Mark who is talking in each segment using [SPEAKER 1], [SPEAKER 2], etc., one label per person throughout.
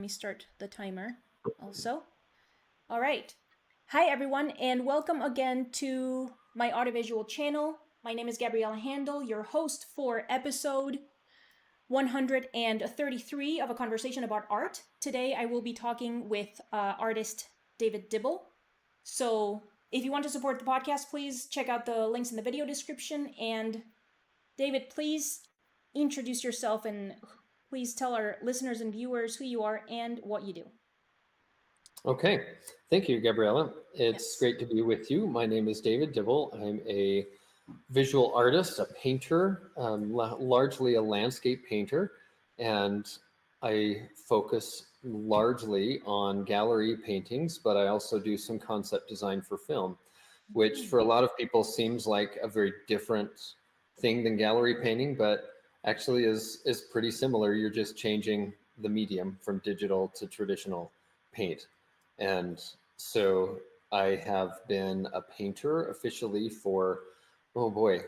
[SPEAKER 1] Let me start the timer also. All right. Hi, everyone, and welcome again to my audiovisual channel. My name is Gabriela Handal, your host for episode 133 of A Conversation About Art. Today, I will be talking with artist David Dibble. So, if you want to support the podcast, please check out the links in the video description. And David, please introduce yourself and please tell our listeners and viewers who you are and what you do.
[SPEAKER 2] Okay, thank you, Gabriela. It's
[SPEAKER 1] Yes.
[SPEAKER 2] great to be with you. My name is David Dibble. I'm a visual artist, a painter, largely a landscape painter, and I focus largely on gallery paintings, but I also do some concept design for film, which for a lot of people seems like a very different thing than gallery painting, but actually is pretty similar. You're just changing the medium from digital to traditional paint. And so I have been a painter officially for, oh boy,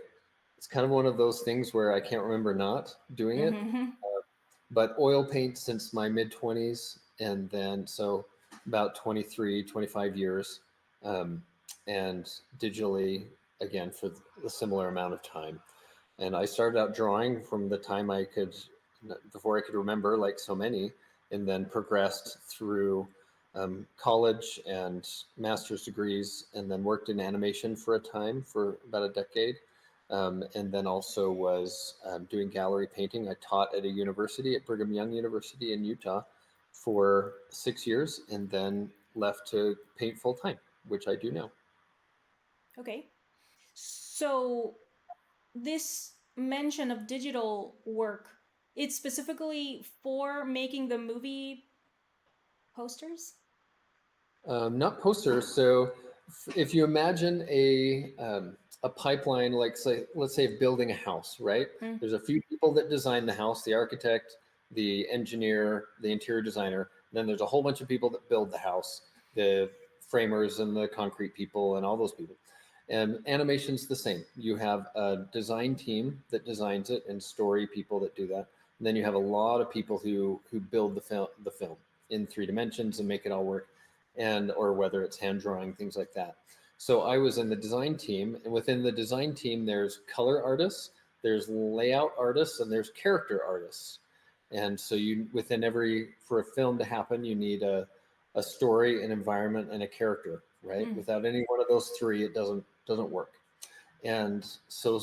[SPEAKER 2] it's kind of one of those things where I can't remember not doing it.
[SPEAKER 1] Mm-hmm.
[SPEAKER 2] But oil paint since my mid 20s, and then so about 23, 25 years, um, and digitally again for a similar amount of time. And I started out drawing from the time before I could remember, like so many, and then progressed through college and master's degrees, and then worked in animation for a time for about a decade. And then also was doing gallery painting. I taught at a university at Brigham Young University in Utah for 6 years, and then left to paint full time, which I do now.
[SPEAKER 1] Okay. So, this mention of digital work, it's specifically for making the movie posters?
[SPEAKER 2] Not posters. So, if you imagine a pipeline, like let's say building a house, right?
[SPEAKER 1] Mm.
[SPEAKER 2] There's a few people that design the house: the architect, the engineer, the interior designer. And then there's a whole bunch of people that build the house, the framers and the concrete people and all those people. And animation's the same. You have a design team that designs it and story people that do that. And then you have a lot of people who build the film in 3 dimensions and make it all work, and or whether it's hand drawing, things like that. So I was in the design team, and within the design team there's color artists, there's layout artists, and there's character artists. And so you within every for a film to happen, you need a story, an environment, and a character, right?
[SPEAKER 1] Mm.
[SPEAKER 2] Without any one of those three, it doesn't work. And so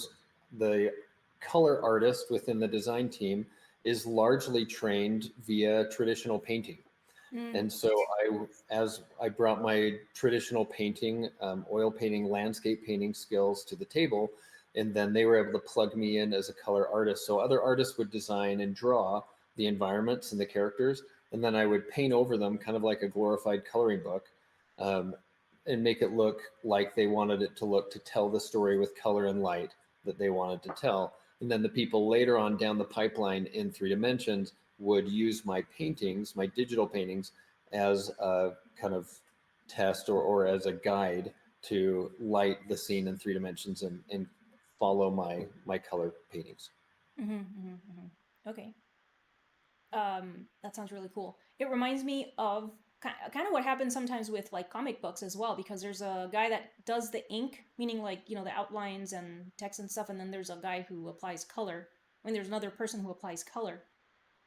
[SPEAKER 2] the color artist within the design team is largely trained via traditional painting.
[SPEAKER 1] Mm.
[SPEAKER 2] And so as I brought my traditional painting, oil painting, landscape painting skills to the table, and then they were able to plug me in as a color artist. So other artists would design and draw the environments and the characters, and then I would paint over them, kind of like a glorified coloring book, um, and make it look like they wanted it to look to tell the story with color and light that they wanted to tell. And then the people later on down the pipeline in 3 dimensions would use my paintings, my digital paintings, as a kind of test or as a guide to light the scene in 3 dimensions and follow my color paintings.
[SPEAKER 1] Mm-hmm, mm-hmm, mm-hmm. Okay. That sounds really cool. It reminds me of kind of what happens sometimes with like comic books as well, because there's a guy that does the ink, meaning like, the outlines and text and stuff, and then there's a guy who applies color. I mean, there's another person who applies color.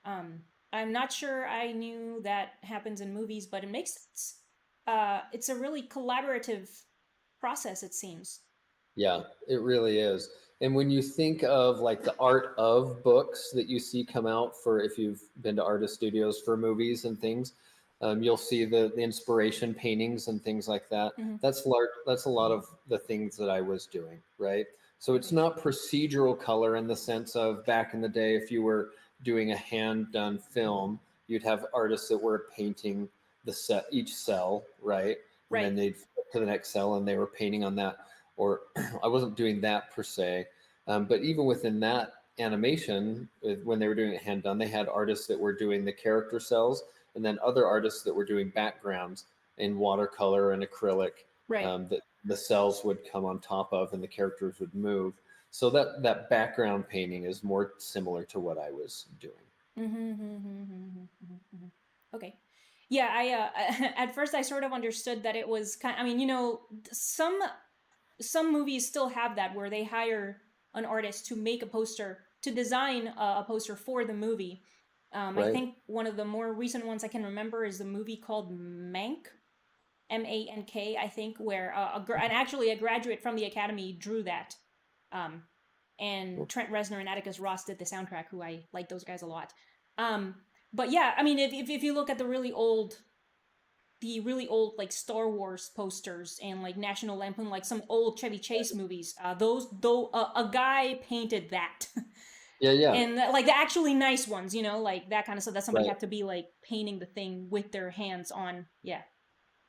[SPEAKER 1] I'm not sure I knew that happens in movies, but it makes sense. It's a really collaborative process, it seems.
[SPEAKER 2] Yeah, it really is. And when you think of like the art of books that you see come out for, if you've been to artist studios for movies and things, you'll see the inspiration paintings and things like that.
[SPEAKER 1] Mm-hmm.
[SPEAKER 2] That's a lot of the things that I was doing, right? So it's not procedural color in the sense of back in the day, if you were doing a hand done film, you'd have artists that were painting the set, each cell, right? And then
[SPEAKER 1] Right.
[SPEAKER 2] they'd flip to the next cell and they were painting on that. Or I wasn't doing that per se. But even within that animation, when they were doing it hand done, they had artists that were doing the character cells, and then other artists that were doing backgrounds in watercolor and acrylic,
[SPEAKER 1] Right.
[SPEAKER 2] that the cells would come on top of and the characters would move. So that background painting is more similar to what I was doing.
[SPEAKER 1] Mm-hmm, mm-hmm, mm-hmm, mm-hmm, mm-hmm. Okay. Yeah, at first I sort of understood that it was kind. I mean, some movies still have that where they hire an artist to make a poster, to design a poster for the movie. I
[SPEAKER 2] Right?
[SPEAKER 1] think one of the more recent ones I can remember is the movie called Mank, Mank, I think, where and actually a graduate from the academy drew that. Um, and Trent Reznor and Atticus Ross did the soundtrack, who I like those guys a lot. Um, but yeah, I mean, if you look at the really old like Star Wars posters and like National Lampoon, like some old Chevy Chase movies, those though a guy painted that,
[SPEAKER 2] Yeah, yeah,
[SPEAKER 1] and like the actually nice ones, like that kind of stuff. That somebody
[SPEAKER 2] right.
[SPEAKER 1] had to be like painting the thing with their hands on. Yeah.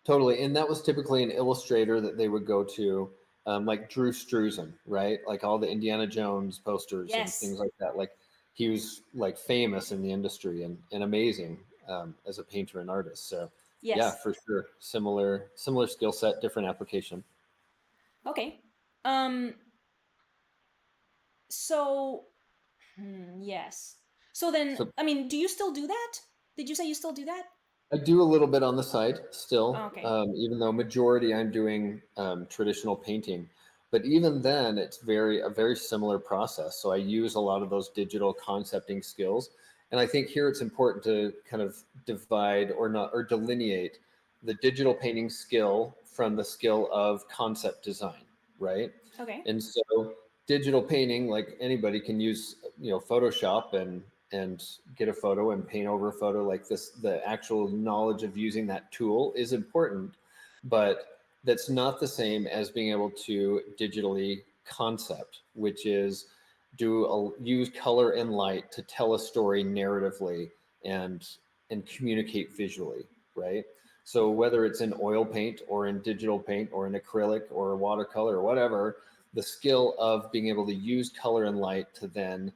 [SPEAKER 2] Totally. And that was typically an illustrator that they would go to, like Drew Struzan, right? Like all the Indiana Jones posters and
[SPEAKER 1] Yes.
[SPEAKER 2] things like that. Like he was like famous in the industry and amazing as a painter and artist. So yeah,
[SPEAKER 1] Yes.
[SPEAKER 2] for sure. Similar skill set, different application.
[SPEAKER 1] Okay. Um. So. Yes. So then,
[SPEAKER 2] So
[SPEAKER 1] I mean, do you still do that? Did you say you still do that?
[SPEAKER 2] I do a little bit on the side
[SPEAKER 1] Oh,
[SPEAKER 2] still,
[SPEAKER 1] okay.
[SPEAKER 2] even though majority I'm doing traditional painting. But even then, it's a very similar process. So I use a lot of those digital concepting skills, and I think here it's important to kind of divide or not or delineate the digital painting skill from the skill of concept design, right?
[SPEAKER 1] Okay.
[SPEAKER 2] And so digital painting, like anybody can use, Photoshop and get a photo and paint over a photo like this. The actual knowledge of using that tool is important, but that's not the same as being able to digitally concept, which is use color and light to tell a story narratively and communicate visually, right? So whether it's in oil paint or in digital paint or in acrylic or watercolor or whatever, the skill of being able to use color and light to then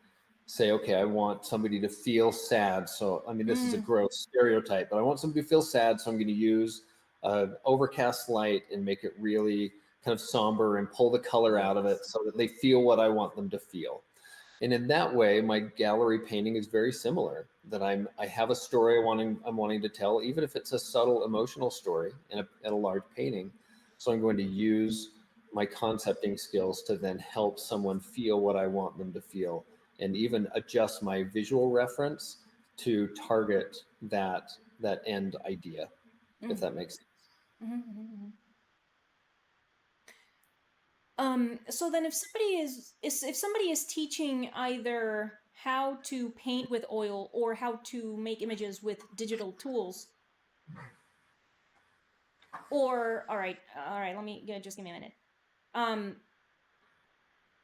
[SPEAKER 2] say, okay, I want somebody to feel sad. So, I mean, this is a
[SPEAKER 1] Mm.
[SPEAKER 2] gross stereotype, but I want somebody to feel sad. So I'm going to use overcast light and make it really kind of somber and pull the color out of it
[SPEAKER 1] Yes.
[SPEAKER 2] so that they feel what I want them to feel. And in that way, my gallery painting is very similar. That I have a story I'm wanting to tell, even if it's a subtle emotional story in a large painting. So I'm going to use my concepting skills to then help someone feel what I want them to feel, and even adjust my visual reference to target that end idea, if
[SPEAKER 1] Mm.
[SPEAKER 2] that makes sense.
[SPEAKER 1] Mm-hmm. So then, if somebody is teaching either how to paint with oil or how to make images with digital tools, or all right, let me just give me a minute. Um,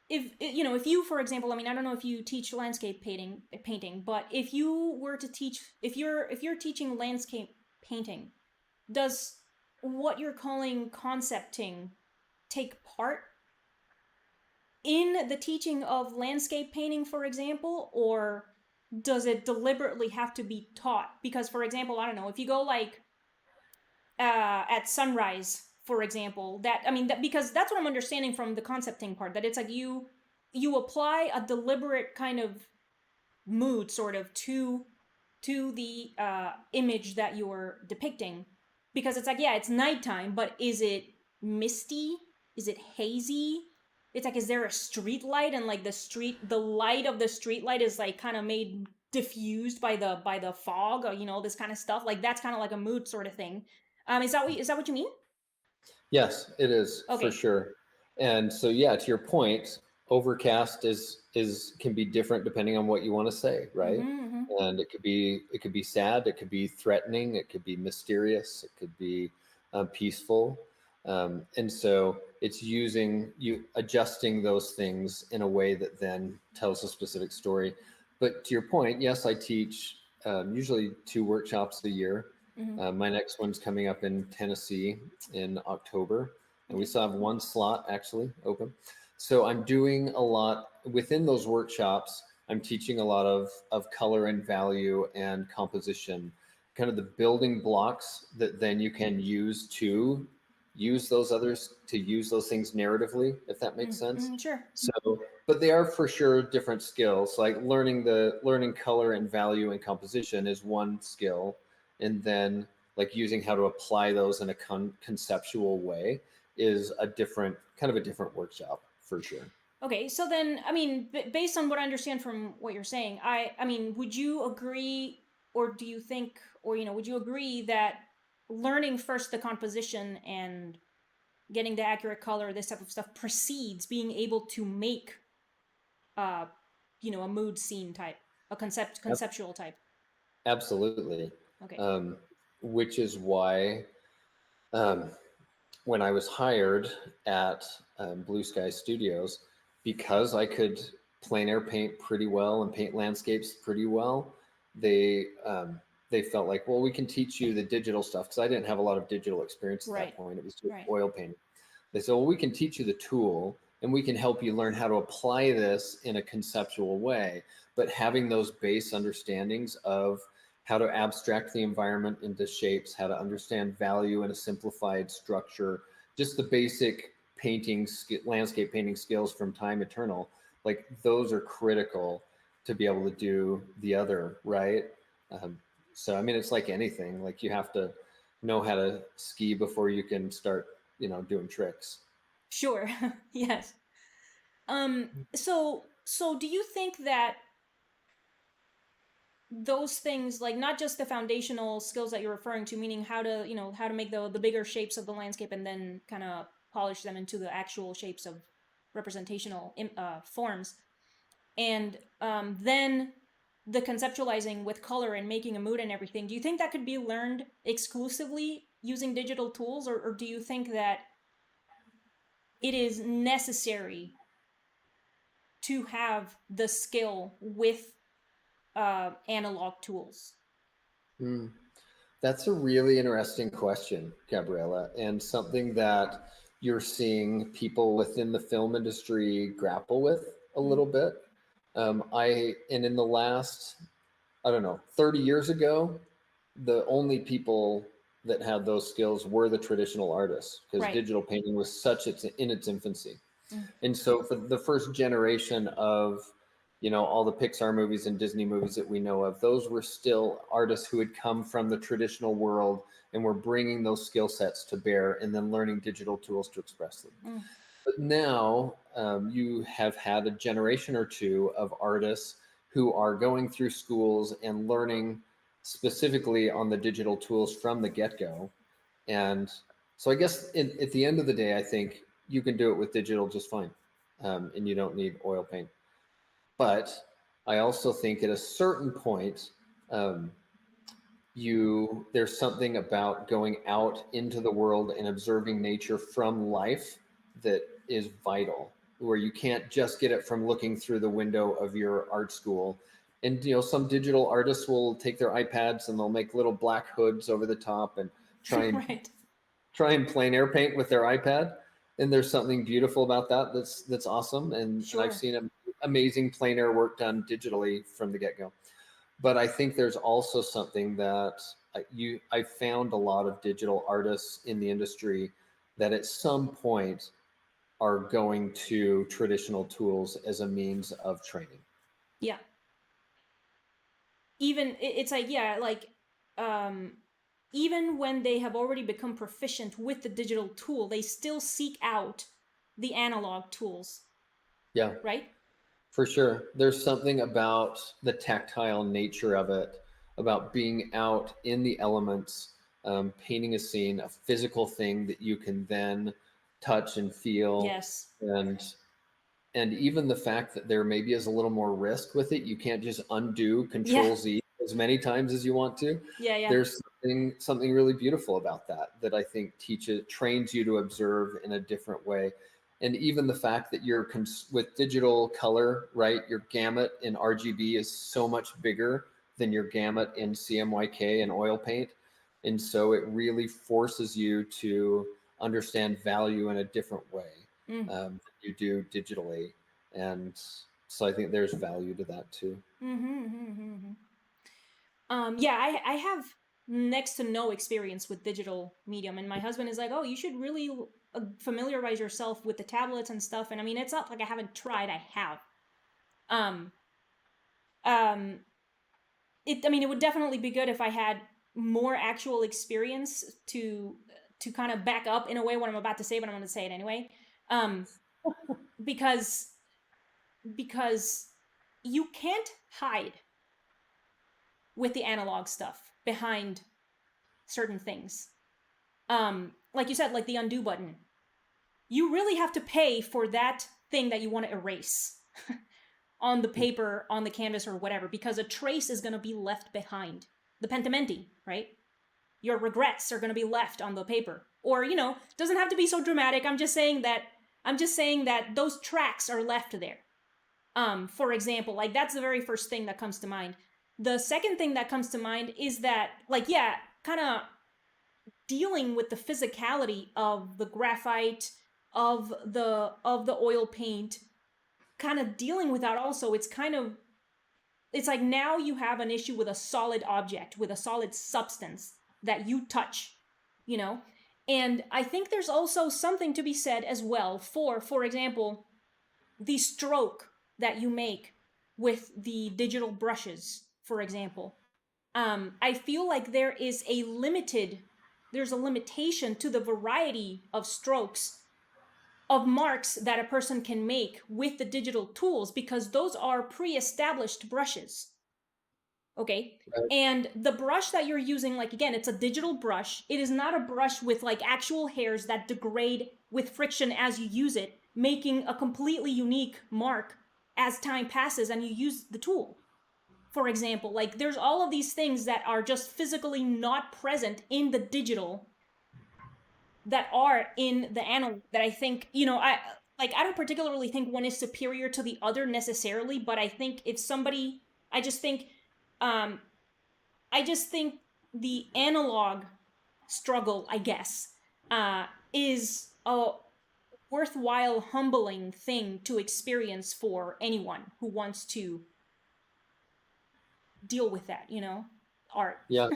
[SPEAKER 1] if you, for example, I mean, I don't know if you teach landscape painting, but if you were to teach, if you're teaching landscape painting, does what you're calling concepting take part in the teaching of landscape painting, for example, or does it deliberately have to be taught? Because, for example, I don't know, if you go like at sunrise, for example, that I mean, that because that's what I'm understanding from the concepting part, that it's like you apply a deliberate kind of mood, sort of, to the image that you're depicting, because it's like, yeah, it's nighttime, but is it misty, is it hazy? It's like, is there a street light, and like the light of the street light is like kind of made diffused by the fog, or this kind of stuff, like that's kind of like a mood sort of thing. Is that what you mean?
[SPEAKER 2] Yes, it is for
[SPEAKER 1] Okay.
[SPEAKER 2] sure. And so yeah, to your point, overcast is can be different depending on what you want to say, right?
[SPEAKER 1] Mm-hmm, mm-hmm.
[SPEAKER 2] And it could be sad, it could be threatening, it could be mysterious, it could be peaceful. And so it's using you adjusting those things in a way that then tells a specific story. But to your point, yes, I teach usually 2 workshops a year.
[SPEAKER 1] Mm-hmm.
[SPEAKER 2] My next one's coming up in Tennessee in October, and we
[SPEAKER 1] Okay.
[SPEAKER 2] still have one slot actually open. So I'm doing a lot within those workshops. I'm teaching a lot of color and value and composition, kind of the building blocks that then you can use to use those others to use those things narratively, if that makes sense.
[SPEAKER 1] Mm-hmm. Sure.
[SPEAKER 2] So, but they are for sure different skills. Like learning color and value and composition is one skill, and then like using how to apply those in a conceptual way is a different kind of a different workshop for sure.
[SPEAKER 1] Okay, so then, I mean, based on what I understand from what you're saying, I mean, would you agree, or do you think, or would you agree that learning first the composition and getting the accurate color, this type of stuff, precedes being able to make, uh, a mood scene type, a conceptual type?
[SPEAKER 2] Absolutely.
[SPEAKER 1] Okay.
[SPEAKER 2] um, which is why um, when I was hired at Blue Sky Studios, because I could plein air paint pretty well and paint landscapes pretty well, they felt like, well, we can teach you the digital stuff because I didn't have a lot of digital experience at that
[SPEAKER 1] Right.
[SPEAKER 2] point. It was just
[SPEAKER 1] Right.
[SPEAKER 2] oil painting. They said, well, we can teach you the tool and we can help you learn how to apply this in a conceptual way. But having those base understandings of how to abstract the environment into shapes, how to understand value in a simplified structure, just the basic painting, landscape painting skills from time eternal, like those are critical to be able to do the other, right? Um, so, I mean, it's like anything, like you have to know how to ski before you can start, doing tricks.
[SPEAKER 1] Sure. Yes. So do you think that those things, like not just the foundational skills that you're referring to, meaning how to make the bigger shapes of the landscape and then kind of polish them into the actual shapes of representational forms, and then the conceptualizing with color and making a mood and everything, do you think that could be learned exclusively using digital tools, or do you think that it is necessary to have the skill with analog tools?
[SPEAKER 2] Hmm. That's a really interesting question, Gabriela, and something that you're seeing people within the film industry grapple with a
[SPEAKER 1] Mm.
[SPEAKER 2] little bit. And in the last, I don't know, 30 years ago, the only people that had those skills were the traditional artists because
[SPEAKER 1] Right.
[SPEAKER 2] digital painting was such in its infancy.
[SPEAKER 1] Mm.
[SPEAKER 2] And so for the first generation of, all the Pixar movies and Disney movies that we know of, those were still artists who had come from the traditional world and were bringing those skill sets to bear and then learning digital tools to express them.
[SPEAKER 1] Mm.
[SPEAKER 2] But now you have had a generation or two of artists who are going through schools and learning specifically on the digital tools from the get-go. And so I guess at the end of the day, I think you can do it with digital just fine. And you don't need oil paint. But I also think at a certain point, um, there's something about going out into the world and observing nature from life that is vital, where you can't just get it from looking through the window of your art school. And some digital artists will take their iPads and they'll make little black hoods over the top and try and
[SPEAKER 1] Right.
[SPEAKER 2] try and plein air paint with their iPad. And there's something beautiful about that. That's awesome. And I've
[SPEAKER 1] Sure.
[SPEAKER 2] seen amazing plein air work done digitally from the get go. But I think there's also something that I found a lot of digital artists in the industry that at some point are going to traditional tools as a means of training.
[SPEAKER 1] Yeah. Even it's like, yeah, like um even when they have already become proficient with the digital tool, they still seek out the analog tools,
[SPEAKER 2] Yeah,
[SPEAKER 1] right?
[SPEAKER 2] for sure. There's something about the tactile nature of it, about being out in the elements, painting a scene, a physical thing that you can then touch and feel.
[SPEAKER 1] Yes.
[SPEAKER 2] And even the fact that there maybe is a little more risk with it, you can't just undo
[SPEAKER 1] Yeah.
[SPEAKER 2] Control Z as many times as you want to.
[SPEAKER 1] Yeah. Yeah.
[SPEAKER 2] There's something really beautiful about that I think trains you to observe in a different way. And even the fact that with digital color, right, your gamut in RGB is so much bigger than your gamut in CMYK and oil paint. And so it really forces you to understand value in a different way
[SPEAKER 1] Mm.
[SPEAKER 2] than you do digitally. And so I think there's value to that too.
[SPEAKER 1] Mm-hmm, mm-hmm, mm-hmm. Yeah, I have next to no experience with digital medium, and my husband is like, "Oh, you should really familiarize yourself with the tablets and stuff." And I mean, it's not like I haven't tried; I have. Um, um, I mean, it would definitely be good if I had. more actual experience to kind of back up in a way what I'm about to say, but I'm going to say it anyway. Um, because because you can't hide with the analog stuff behind certain things. Like you said, like the undo button. You really have to pay for that thing that you want to erase on the paper, on the canvas, or whatever, because a trace is going to be left behind. The pentimenti, right? Your regrets are going to be left on the paper. Or, doesn't have to be so dramatic. I'm just saying that those tracks are left there. For example, like that's the very first thing that comes to mind. The second thing that comes to mind is that, like, yeah, kind of dealing with the physicality of the graphite, of the oil paint, kind of dealing with that also. It's like now you have an issue with a solid object, with a solid substance that you touch, you know? And I think there's also something to be said as well for example, the stroke that you make with the digital brushes, for example. I feel like there's a limitation to the variety of strokes, of marks that a person can make with the digital tools, because those are pre-established brushes. Okay.
[SPEAKER 2] Right.
[SPEAKER 1] And the brush that you're using, like, again, it's a digital brush. It is not a brush with like actual hairs that degrade with friction as you use it, making a completely unique mark as time passes and you use the tool. For example, like there's all of these things that are just physically not present in the digital that are in the analog, that I think, I don't particularly think one is superior to the other necessarily, but I think if somebody, I just think um I just think the analog struggle, I guess, is a worthwhile, humbling thing to experience for anyone who wants to deal with that, art.
[SPEAKER 2] Yeah.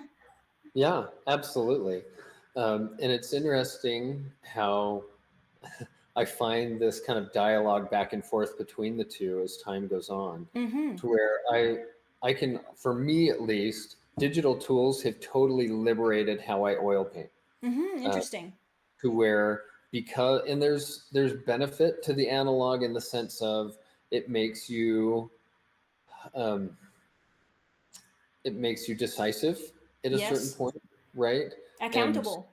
[SPEAKER 2] Yeah, absolutely. And it's interesting how I find this kind of dialogue back and forth between the two as time goes on,
[SPEAKER 1] Mm-hmm.
[SPEAKER 2] to where I can, for me at least, digital tools have totally liberated how I oil paint.
[SPEAKER 1] Mm-hmm.
[SPEAKER 2] Uh,
[SPEAKER 1] Interesting.
[SPEAKER 2] to where, because, and there's benefit to the analog in the sense of it makes you um, it makes you decisive at a certain
[SPEAKER 1] Yes.
[SPEAKER 2] point, right? And
[SPEAKER 1] Accountable.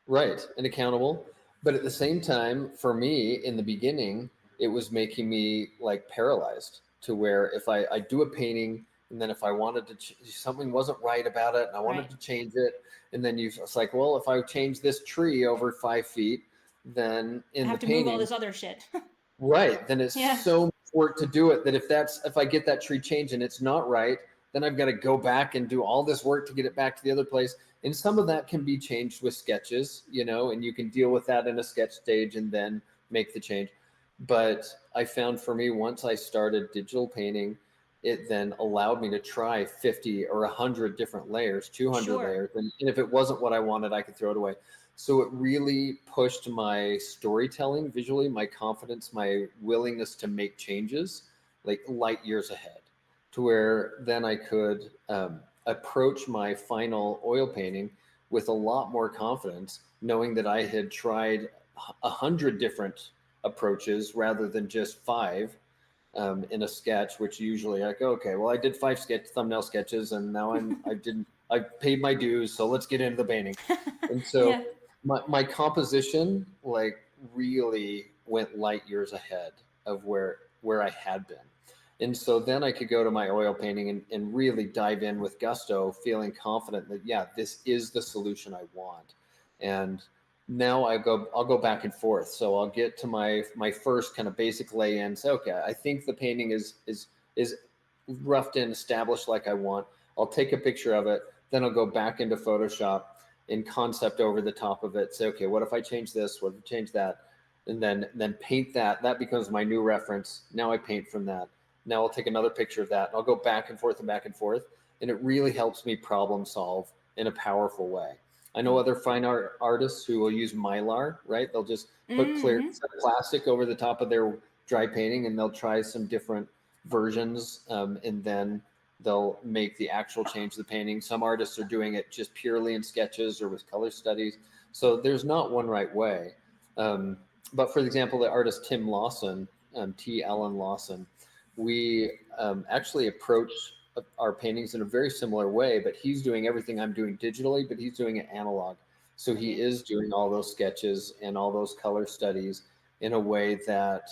[SPEAKER 2] right, and accountable. But at the same time, for me in the beginning, it was making me like paralyzed, to where if I do a painting and then if I wanted to, something wasn't right about it and I
[SPEAKER 1] Right.
[SPEAKER 2] wanted to change it. And then it's like, well, if I change this tree over 5 feet, then
[SPEAKER 1] I
[SPEAKER 2] in the
[SPEAKER 1] have to move all
[SPEAKER 2] painting,
[SPEAKER 1] this other shit.
[SPEAKER 2] right, then it's
[SPEAKER 1] Yeah.
[SPEAKER 2] so much work to do it that if I get that tree changed and it's not right, then I've got to go back and do all this work to get it back to the other place. And some of that can be changed with sketches, and you can deal with that in a sketch stage and then make the change. But I found, for me, once I started digital painting, it then allowed me to try 50 or 100 different layers, 200
[SPEAKER 1] Sure.
[SPEAKER 2] layers. And if it wasn't what I wanted, I could throw it away. So it really pushed my storytelling visually, my confidence, my willingness to make changes, like light years ahead, to where then I could approach my final oil painting with a lot more confidence, knowing that I had tried 100 different approaches rather than just five in a sketch, which usually I go, okay, well, I did 5 thumbnail sketches, and now I paid my dues, so let's get into the painting. And so
[SPEAKER 1] Yeah.
[SPEAKER 2] my composition like really went light years ahead of where I had been. And so then I could go to my oil painting and really dive in with gusto, feeling confident that, yeah, this is the solution I want. And now I'll go back and forth. So I'll get to my first kind of basic lay in, say, okay, I think the painting is roughed in, established like I want. I'll take a picture of it, then I'll go back into Photoshop in concept over the top of it. Say, okay, what if I change this? What if I change that? And then paint that. That becomes my new reference. Now I paint from that. Now I'll take another picture of that. And I'll go back and forth and back and forth. And it really helps me problem solve in a powerful way. I know other fine art artists who will use Mylar, right? They'll just put clear
[SPEAKER 1] Mm-hmm.
[SPEAKER 2] plastic over the top of their dry painting, and they'll try some different versions, and then they'll make the actual change of the painting. Some artists are doing it just purely in sketches or with color studies. So there's not one right way. But for example, the artist Tim Lawson, T. Allen Lawson, we actually approach our paintings in a very similar way, but he's doing everything I'm doing digitally, but he's doing it analog. So he
[SPEAKER 1] Okay.
[SPEAKER 2] is doing all those sketches and all those color studies in a way that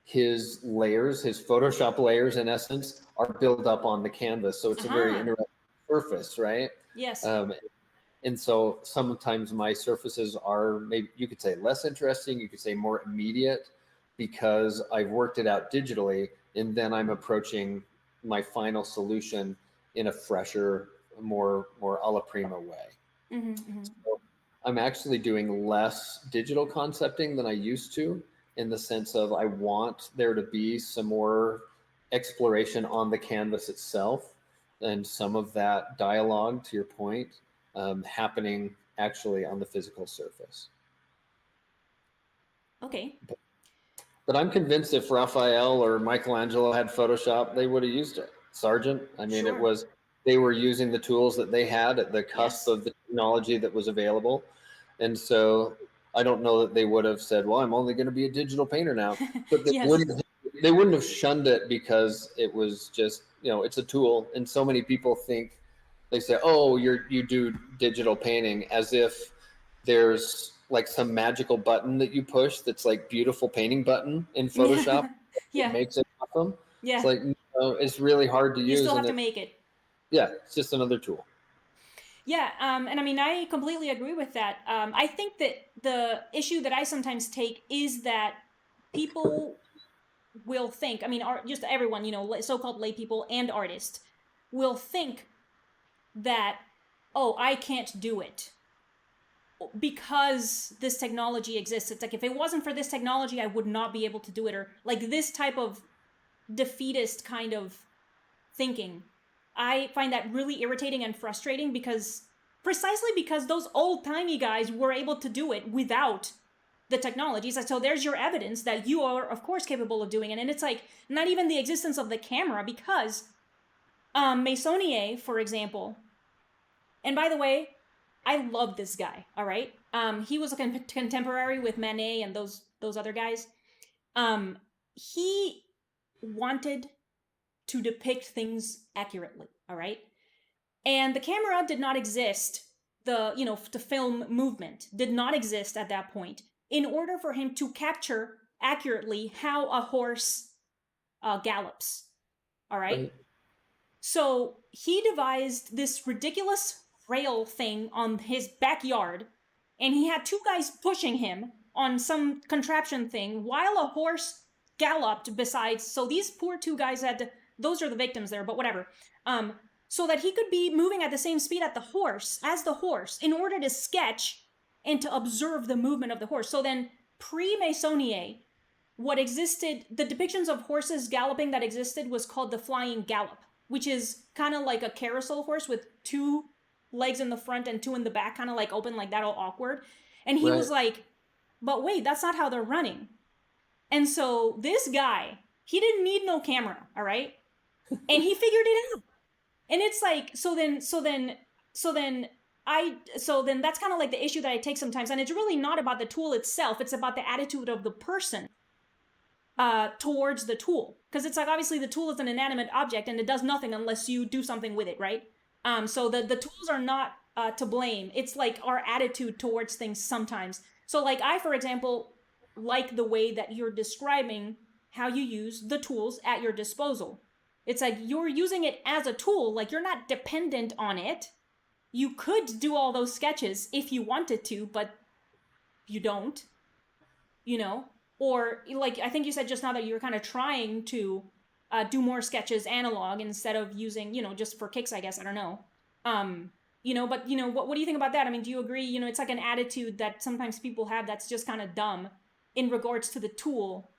[SPEAKER 2] his layers, his Photoshop layers, in essence, are built up on the canvas. So it's a very
[SPEAKER 1] Aha.
[SPEAKER 2] interesting surface, right?
[SPEAKER 1] Yes.
[SPEAKER 2] Um, and so sometimes my surfaces are, maybe you could say, less interesting, you could say more immediate, because I've worked it out digitally, and then I'm approaching my final solution in a fresher, more alla prima way.
[SPEAKER 1] Mm-hmm.
[SPEAKER 2] So I'm actually doing less digital concepting than I used to, in the sense of I want there to be some more exploration on the canvas itself, and some of that dialogue, to your point, happening actually on the physical surface.
[SPEAKER 1] Okay.
[SPEAKER 2] But I'm convinced if Raphael or Michelangelo had Photoshop, they would have used it. Sargent, I mean, it
[SPEAKER 1] Sure.
[SPEAKER 2] was, they were using the tools that they had at the cusp
[SPEAKER 1] Yes.
[SPEAKER 2] of the technology that was available. And so I don't know that they would have said, well, I'm only going to be a digital painter now. But
[SPEAKER 1] Yes.
[SPEAKER 2] they wouldn't have shunned it because it was just, it's a tool. And so many people think, they say, oh, you do digital painting, as if there's like some magical button that you push that's like beautiful painting button in Photoshop.
[SPEAKER 1] Yeah.
[SPEAKER 2] It
[SPEAKER 1] Yeah.
[SPEAKER 2] makes it awesome. It's
[SPEAKER 1] Yeah.
[SPEAKER 2] like, no, it's really hard to
[SPEAKER 1] You
[SPEAKER 2] use,
[SPEAKER 1] still
[SPEAKER 2] and
[SPEAKER 1] have to make it.
[SPEAKER 2] yeah, it's just another tool.
[SPEAKER 1] Yeah, and I mean, I completely agree with that. I think that the issue that I sometimes take is that people will think, I mean, just everyone, so-called lay people and artists will think that, oh, I can't do it because this technology exists. It's like, if it wasn't for this technology, I would not be able to do it, or like this type of defeatist kind of thinking. I find that really irritating and frustrating, because precisely because those old timey guys were able to do it without the technologies. So there's your evidence that you are, of course, capable of doing it. And it's like not even the existence of the camera, because Meissonier, for example, and by the way, I love this guy. All right, he was a contemporary with Manet and those other guys. Um, he wanted to depict things accurately. All right, and the camera did not exist. The film movement did not exist at that point. In order for him to capture accurately how a horse gallops. All right,
[SPEAKER 2] Right.
[SPEAKER 1] so he devised this ridiculous rail thing on his backyard, and he had two guys pushing him on some contraption thing while a horse galloped besides. So these poor two guys had to, those are the victims there, but whatever. Um, so that he could be moving at the same speed at the horse as the horse in order to sketch and to observe the movement of the horse. So then, pre-Meissonier, what existed, the depictions of horses galloping that existed was called the flying gallop, which is kind of like a carousel horse with two legs in the front and two in the back, kind of like open like that, all awkward. And he
[SPEAKER 2] Right.
[SPEAKER 1] was like, but wait, that's not how they're running. And so this guy, he didn't need no camera, all right? And he figured it out. And it's like, so then so then that's kind of like the issue that I take sometimes. And it's really not about the tool itself, it's about the attitude of the person towards the tool, because it's like, obviously the tool is an inanimate object and it does nothing unless you do something with it, right? So the tools are not to blame. It's like our attitude towards things sometimes. So like, I, for example, like the way that you're describing how you use the tools at your disposal. It's like you're using it as a tool, like you're not dependent on it. You could do all those sketches if you wanted to, but you don't, you know? Or like, I think you said just now that you're kind of trying to do more sketches analog instead of using, just for kicks, I guess. I don't know. Um, but what do you think about that? I mean, do you agree? It's like an attitude that sometimes people have that's just kind of dumb in regards to the tool,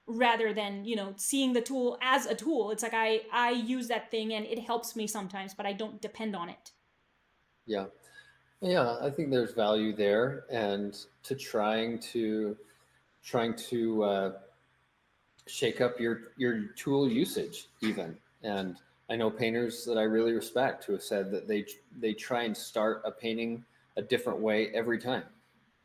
[SPEAKER 1] rather than, seeing the tool as a tool. It's like, I use that thing and it helps me sometimes, but I don't depend on it.
[SPEAKER 2] Yeah. Yeah, I think there's value there, and to trying to shake up your tool usage even. And I know painters that I really respect who have said that they try and start a painting a different way every time,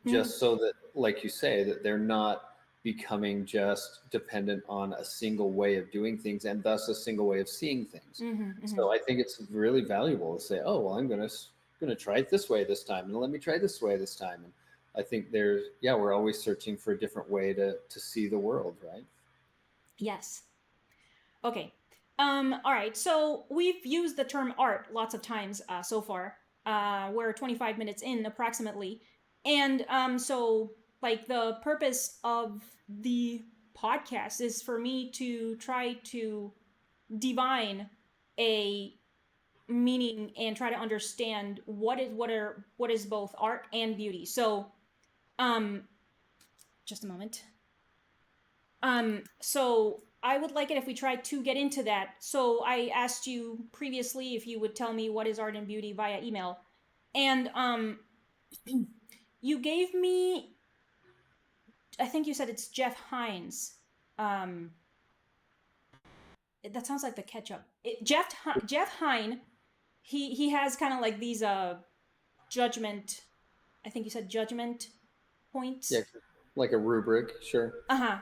[SPEAKER 1] Mm-hmm.
[SPEAKER 2] just so that, like you say, that they're not becoming just dependent on a single way of doing things and thus a single way of seeing things.
[SPEAKER 1] Mm-hmm. Mm-hmm.
[SPEAKER 2] So I think it's really valuable to say, oh well, I'm gonna try it this way this time, and let me try this way this time. And I think there's, yeah, we're always searching for a different way to see the world, right?
[SPEAKER 1] Yes. Okay. All right. So we've used the term art lots of times so far. We're 25 minutes in approximately, and so like the purpose of the podcast is for me to try to divine a meaning and try to understand what is both art and beauty. So, um, just a moment. So I would like it if we try to get into that. So I asked you previously if you would tell me what is art and beauty via email, and you gave me. I think you said it's Jeff Hines. Um, that sounds like the ketchup. Jeff Hine. He has kind of like these judgment. I think you said judgment
[SPEAKER 2] Yeah,
[SPEAKER 1] points.
[SPEAKER 2] like a rubric, sure.
[SPEAKER 1] Uh huh.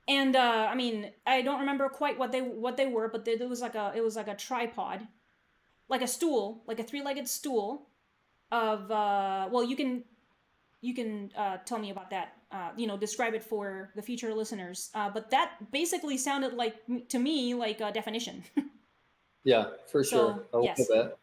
[SPEAKER 1] And I mean, I don't remember quite what they were, but there was like a it was like a tripod, like a stool, like a three-legged stool of well, you can tell me about that. Describe it for the future listeners. But that basically sounded like to me like a definition.
[SPEAKER 2] Yeah, for sure,
[SPEAKER 1] So
[SPEAKER 2] a little
[SPEAKER 1] yes,
[SPEAKER 2] bit.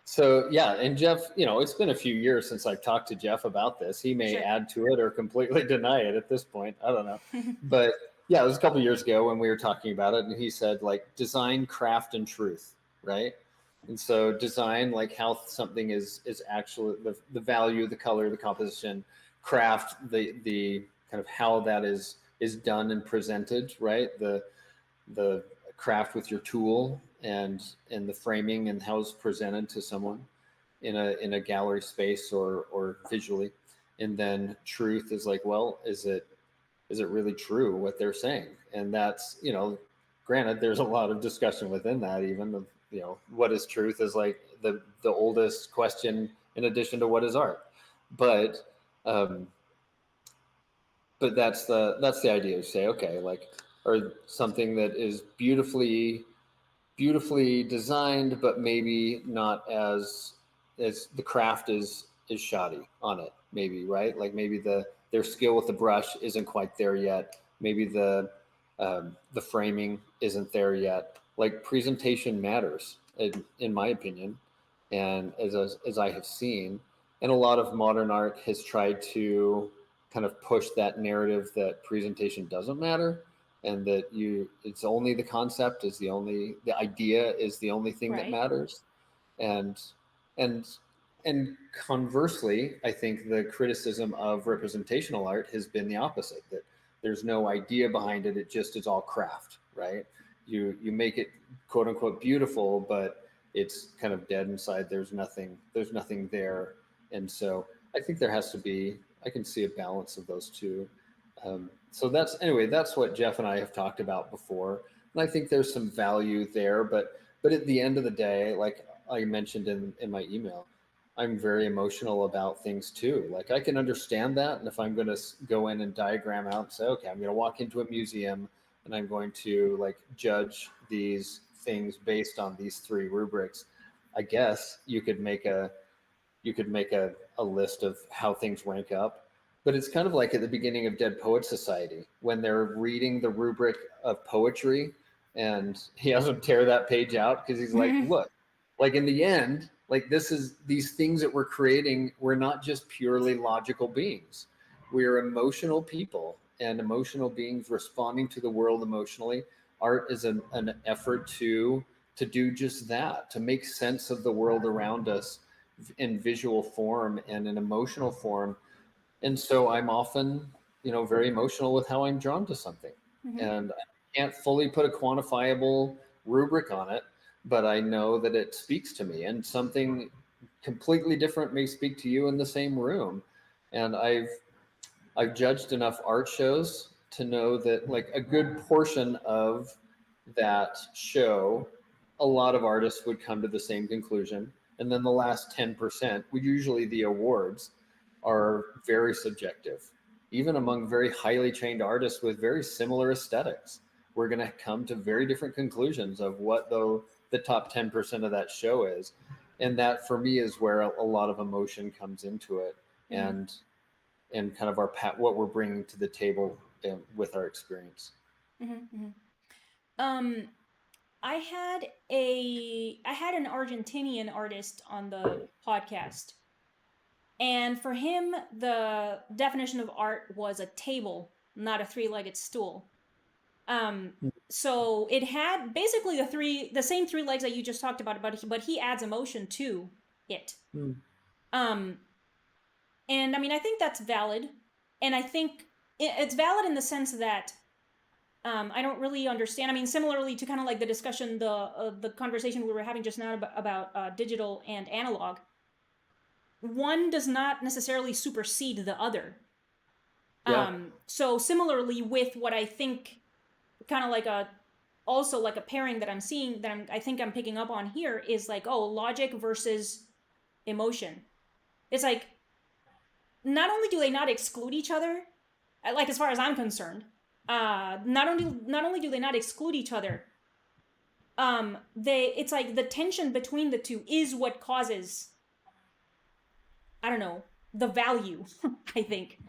[SPEAKER 2] So yeah, and Jeff, it's been a few years since I've talked to Jeff about this. He may
[SPEAKER 1] sure.
[SPEAKER 2] add to it or completely deny it at this point. I don't know. But yeah, it was a couple years ago when we were talking about it, and he said like design, craft, and truth, right? And so design, like how something is actually the value, the color, the composition, craft, the kind of how that is done and presented, right? The craft with your tool and the framing and how it's presented to someone in a gallery space or visually. And then truth is like, well, is it really true what they're saying? And that's, granted, there's a lot of discussion within that, even of, what is truth is like the oldest question in addition to what is art. But um, but that's the idea of say, okay, like, or something that is beautifully designed, but maybe not as the craft is shoddy on it, maybe, right? Like maybe their skill with the brush isn't quite there yet. Maybe the framing isn't there yet. Like presentation matters, in my opinion, and as I have seen, and a lot of modern art has tried to kind of push that narrative that presentation doesn't matter, and that it's only the concept is the idea is the only thing that
[SPEAKER 1] Right.
[SPEAKER 2] matters. And and and conversely, I think the criticism of representational art has been the opposite, that there's no idea behind it, it just is all craft, right? You make it quote unquote beautiful, but it's kind of dead inside. There's nothing there. And so I think there has to be, I can see a balance of those two. So that's what Jeff and I have talked about before, and I think there's some value there. But at the end of the day, like I mentioned in my email, I'm very emotional about things too. Like I can understand that, and if I'm going to go in and diagram out and say, okay, I'm going to walk into a museum and I'm going to like judge these things based on these three rubrics, I guess you could make a list of how things rank up. But it's kind of like at the beginning of Dead Poet Society when they're reading the rubric of poetry, and he has to tear that page out because he's like, look, like in the end, like these things that we're creating, we're not just purely logical beings. We're emotional people and emotional beings responding to the world emotionally. Art is an effort to do just that, to make sense of the world around us in visual form and in emotional form. And so I'm often, very emotional with how I'm drawn to something.
[SPEAKER 1] Mm-hmm.
[SPEAKER 2] And I can't fully put a quantifiable rubric on it, but I know that it speaks to me, and something completely different may speak to you in the same room. And I've judged enough art shows to know that like a good portion of that show, a lot of artists would come to the same conclusion. And then the last 10%, would usually the awards are very subjective. Even among very highly trained artists with very similar aesthetics, we're going to come to very different conclusions of what the top 10% of that show is. And that for me is where a lot of emotion comes into it,
[SPEAKER 1] Mm-hmm.
[SPEAKER 2] and kind of what we're bringing to the table with our experience.
[SPEAKER 1] Mm-hmm. Mm-hmm. Um, I had an Argentinian artist on the podcast, and for him, the definition of art was a table, not a three-legged stool. Um, so it had basically the same three legs that you just talked about, but he adds emotion to it.
[SPEAKER 2] Mm.
[SPEAKER 1] Um, and I mean, I think that's valid, and I think it's valid in the sense that I don't really understand. I mean, similarly to kind of like the discussion, the conversation we were having just now about digital and analog, one does not necessarily supersede the other.
[SPEAKER 2] Yeah.
[SPEAKER 1] So similarly with what I think, kind of like a also like a pairing that I'm seeing that I think I'm picking up on here is like, oh, logic versus emotion. It's like not only do they not exclude each other, like as far as I'm concerned, not only do they not exclude each other, it's like the tension between the two is what causes, I don't know, the value. I think,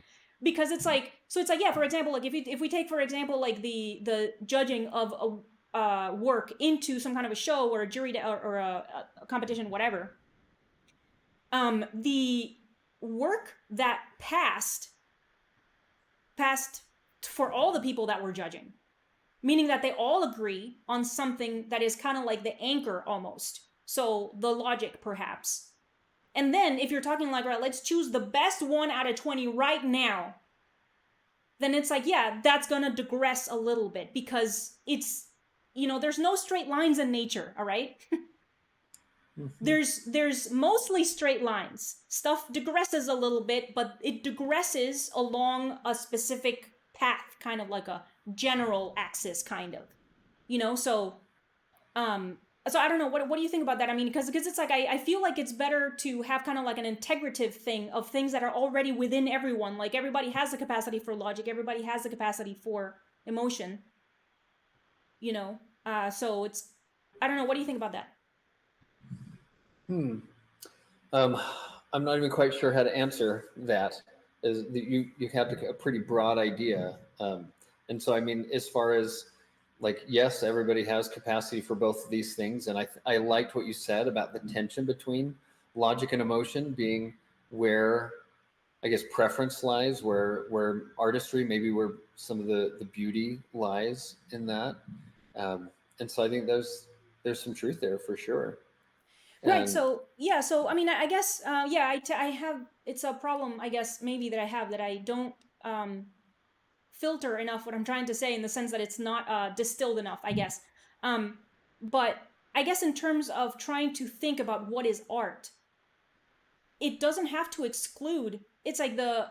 [SPEAKER 1] because it's like, so it's like, yeah, for example, like if we take for example like the judging of a work into some kind of a show or a jury or a competition, whatever. The work that passed for all the people that were judging, meaning that they all agree on something that is kind of like the anchor almost. So the logic, perhaps. And then if you're talking like, right, let's choose the best one out of 20 right now, then it's like, yeah, that's going to digress a little bit because it's, there's no straight lines in nature, all right?
[SPEAKER 2] Mm-hmm.
[SPEAKER 1] there's mostly straight lines. Stuff digresses a little bit, but it digresses along a specific path, kind of like a general axis, kind of. So um so I don't know, what do you think about that? I mean, because it's like I feel like it's better to have kind of like an integrative thing of things that are already within everyone. Like everybody has the capacity for logic, everybody has the capacity for emotion, so it's, I don't know, what do you think about that?
[SPEAKER 2] Hmm. Um, I'm not even quite sure how to answer that. Is that you have a pretty broad idea, and so I mean, as far as like, yes, everybody has capacity for both of these things, and I liked what you said about the tension between logic and emotion being where I guess preference lies, where artistry, maybe where some of the beauty lies in that, and so I think there's some truth there for sure,
[SPEAKER 1] Right.
[SPEAKER 2] and
[SPEAKER 1] So yeah. So I mean, I guess yeah. I have, it's a problem, I guess, maybe that I have, that I don't filter enough what I'm trying to say, in the sense that it's not distilled enough, I guess. Um, but I guess in terms of trying to think about what is art, it doesn't have to exclude. It's like the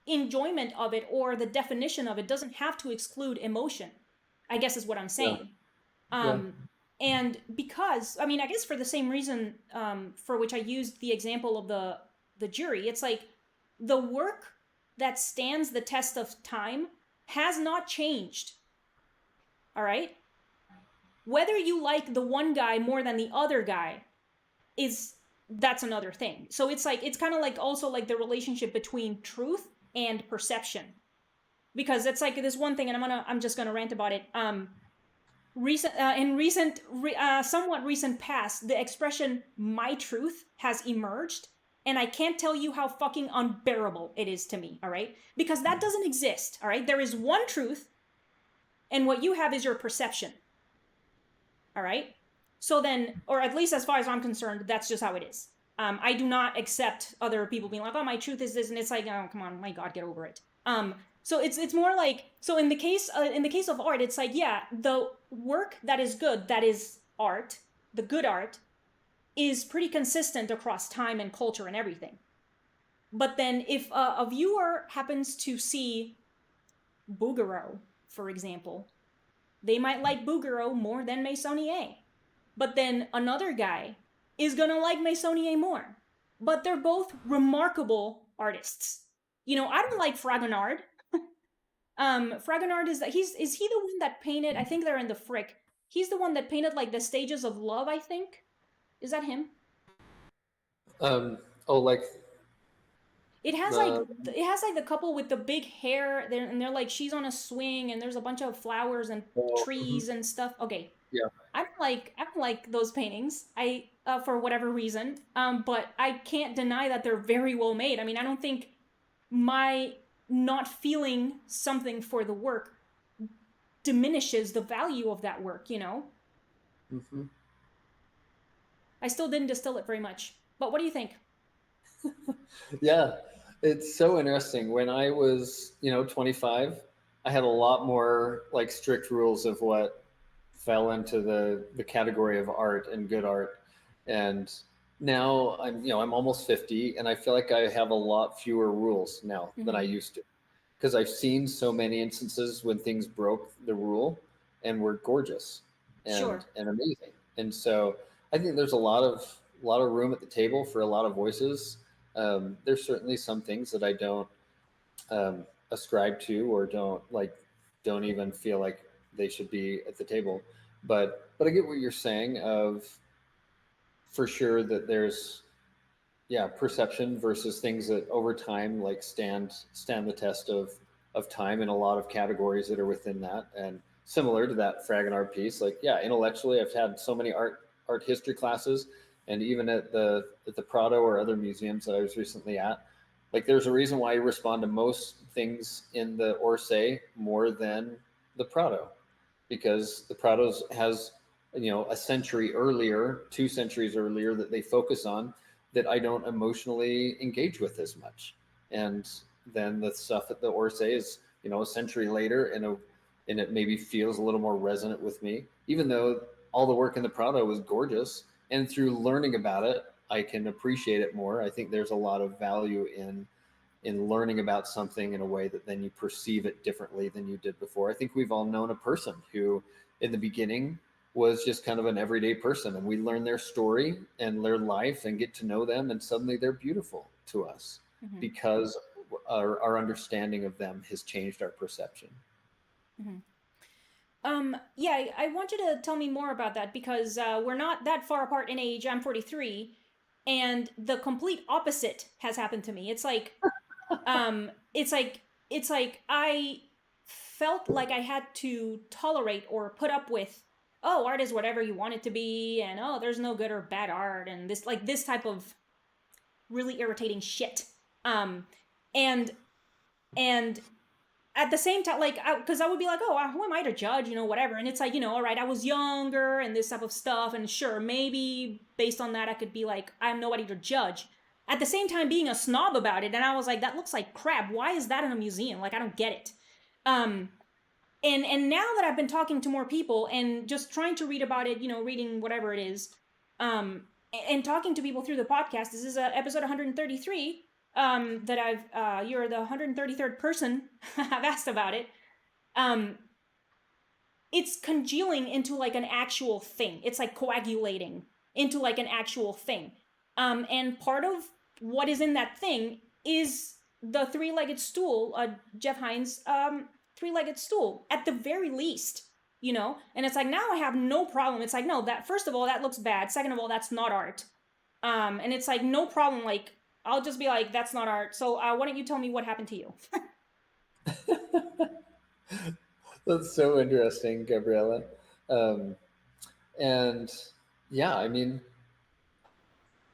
[SPEAKER 1] enjoyment of it or the definition of it doesn't have to exclude emotion, I guess is what I'm
[SPEAKER 2] yeah,
[SPEAKER 1] saying.
[SPEAKER 2] yeah.
[SPEAKER 1] Um, and because, I mean, I guess for the same reason for which I used the example of the jury, it's like the work that stands the test of time has not changed. All right, whether you like the one guy more than the other guy is, that's another thing. So it's like, it's kind of like also like the relationship between truth and perception, because it's like this one thing, and I'm just gonna rant about it. In recent somewhat recent past, the expression "my truth" has emerged, and I can't tell you how fucking unbearable it is to me. All right, because that doesn't exist. All right, there is one truth, and what you have is your perception. All right, so then, or at least as far as I'm concerned, that's just how it is. I do not accept other people being like, "Oh, my truth is this," and it's like, "Oh, come on, my God, get over it." So it's more like, so in the case of art, it's like, yeah, the work that is good, that is art, the good art, is pretty consistent across time and culture and everything. But then if a viewer happens to see Bouguereau, for example, they might like Bouguereau more than Meissonier. but then another guy is gonna like Meissonier more. But they're both remarkable artists. You know, I don't like Fragonard. Fragonard is he the one that painted? I think they're in the Frick. He's the one that painted like the stages of love. I think is that him?
[SPEAKER 2] Um, oh, like
[SPEAKER 1] It has like
[SPEAKER 2] the
[SPEAKER 1] the couple with the big hair there, and they're like she's on a swing, and there's a bunch of flowers and
[SPEAKER 2] mhm,
[SPEAKER 1] trees and stuff. Okay,
[SPEAKER 2] yeah.
[SPEAKER 1] I don't like those paintings. I for whatever reason. But I can't deny that they're very well made. I mean, I don't think my not feeling something for the work diminishes the value of that work. You know,
[SPEAKER 2] Hmm.
[SPEAKER 1] I still didn't distill it very much. But what do you think?
[SPEAKER 2] Yeah, it's so interesting. When I was, 25, I had a lot more like strict rules of what fell into the category of art and good art. And now I'm almost 50 and I feel like I have a lot fewer rules now than I
[SPEAKER 1] Mm-hmm.
[SPEAKER 2] used to because I've seen so many instances when things broke the rule and were gorgeous
[SPEAKER 1] Sure.
[SPEAKER 2] and amazing. And so I think there's a lot of room at the table for a lot of voices. There's certainly some things that I don't ascribe to or don't even feel like they should be at the table. But I get what you're saying of for sure that there's perception versus things that over time like stand the test of time in a lot of categories that are within that. And similar to that Fragonard piece, like intellectually I've had so many art history classes, and even at the Prado or other museums that I was recently at, like there's a reason why I respond to most things in the Orsay more than the Prado, because the Prados has a century earlier, 2 centuries earlier that they focus on that I don't emotionally engage with as much. And then the stuff at the Orsay is a century later, and it maybe feels a little more resonant with me, even though all the work in the Prado was gorgeous. And through learning about it, I can appreciate it more. I think there's a lot of value in learning about something in a way that then you perceive it differently than you did before. I think we've all known a person who, in the beginning, was just kind of an everyday person, and we learn their story and their life and get to know them, and suddenly they're beautiful to us
[SPEAKER 1] Mm-hmm.
[SPEAKER 2] because our understanding of them has changed our perception.
[SPEAKER 1] Mm-hmm. Yeah, I want you to tell me more about that because we're not that far apart in age. I'm 43, and the complete opposite has happened to me. Um, it's like, it's like I felt like I had to tolerate or put up with, oh, art is whatever you want it to be, and oh, there's no good or bad art, and this type of really irritating shit. Um, and and at the same time, like, because I would be like, oh, who am I to judge, whatever. And it's like, all right, I was younger and this type of stuff, and sure, maybe based on that, I could be like, I'm nobody to judge. At the same time, being a snob about it, and I was like, that looks like crap. Why is that in a museum? Like, I don't get it. Um, and now that I've been talking to more people and just trying to read about it, reading whatever it is, um, and talking to people through the podcast. This is episode 133. That you're the 133rd person I've asked about it. Um, it's congealing into like an actual thing. It's like coagulating into like an actual thing. And part of what is in that thing is the three-legged stool, Jeff Hines' three-legged stool, at the very least. And it's like now I have no problem. It's like, no, that first of all, that looks bad. Second of all, that's not art. And it's like no problem. Like I'll just be like, that's not art. So why don't you tell me what happened to you?
[SPEAKER 2] That's so interesting, Gabriela. Um, and yeah, I mean,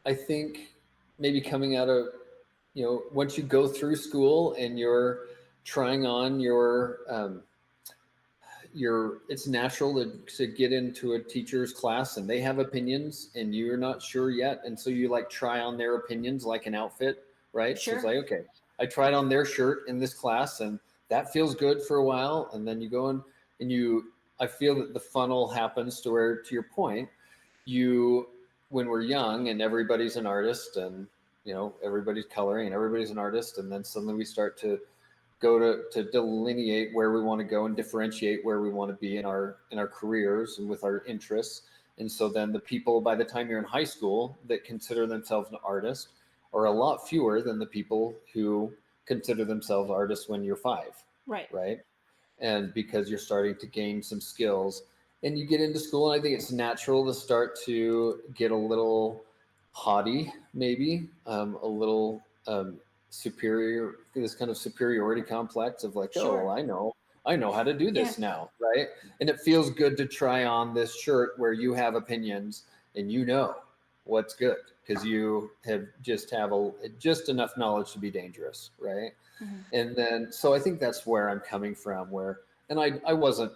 [SPEAKER 2] I think maybe coming out of, once you go through school and you're trying on it's natural to get into a teacher's class and they have opinions and you're not sure yet. And so you like try on their opinions like an outfit, right? So it's
[SPEAKER 1] Sure.
[SPEAKER 2] like, okay, I tried on their shirt in this class and that feels good for a while. And then you go in and I feel that the funnel happens to where, to your point, you, when we're young and everybody's an artist and, everybody's coloring and everybody's an artist. And then suddenly we start to go to delineate where we want to go and differentiate where we want to be in our careers and with our interests. And so then the people by the time you're in high school that consider themselves an artist are a lot fewer than the people who consider themselves artists when you're 5,
[SPEAKER 1] Right.
[SPEAKER 2] right? And because you're starting to gain some skills and you get into school, and I think it's natural to start to get a little haughty, maybe a little superior, this kind of superiority complex of like, oh well,
[SPEAKER 1] Sure.
[SPEAKER 2] I know how to do
[SPEAKER 1] Yeah.
[SPEAKER 2] this now, right? And it feels good to try on this shirt where you have opinions and you know what's good because you have just enough knowledge to be dangerous, right?
[SPEAKER 1] Hmm.
[SPEAKER 2] And then so I think that's where I'm coming from, where and I wasn't,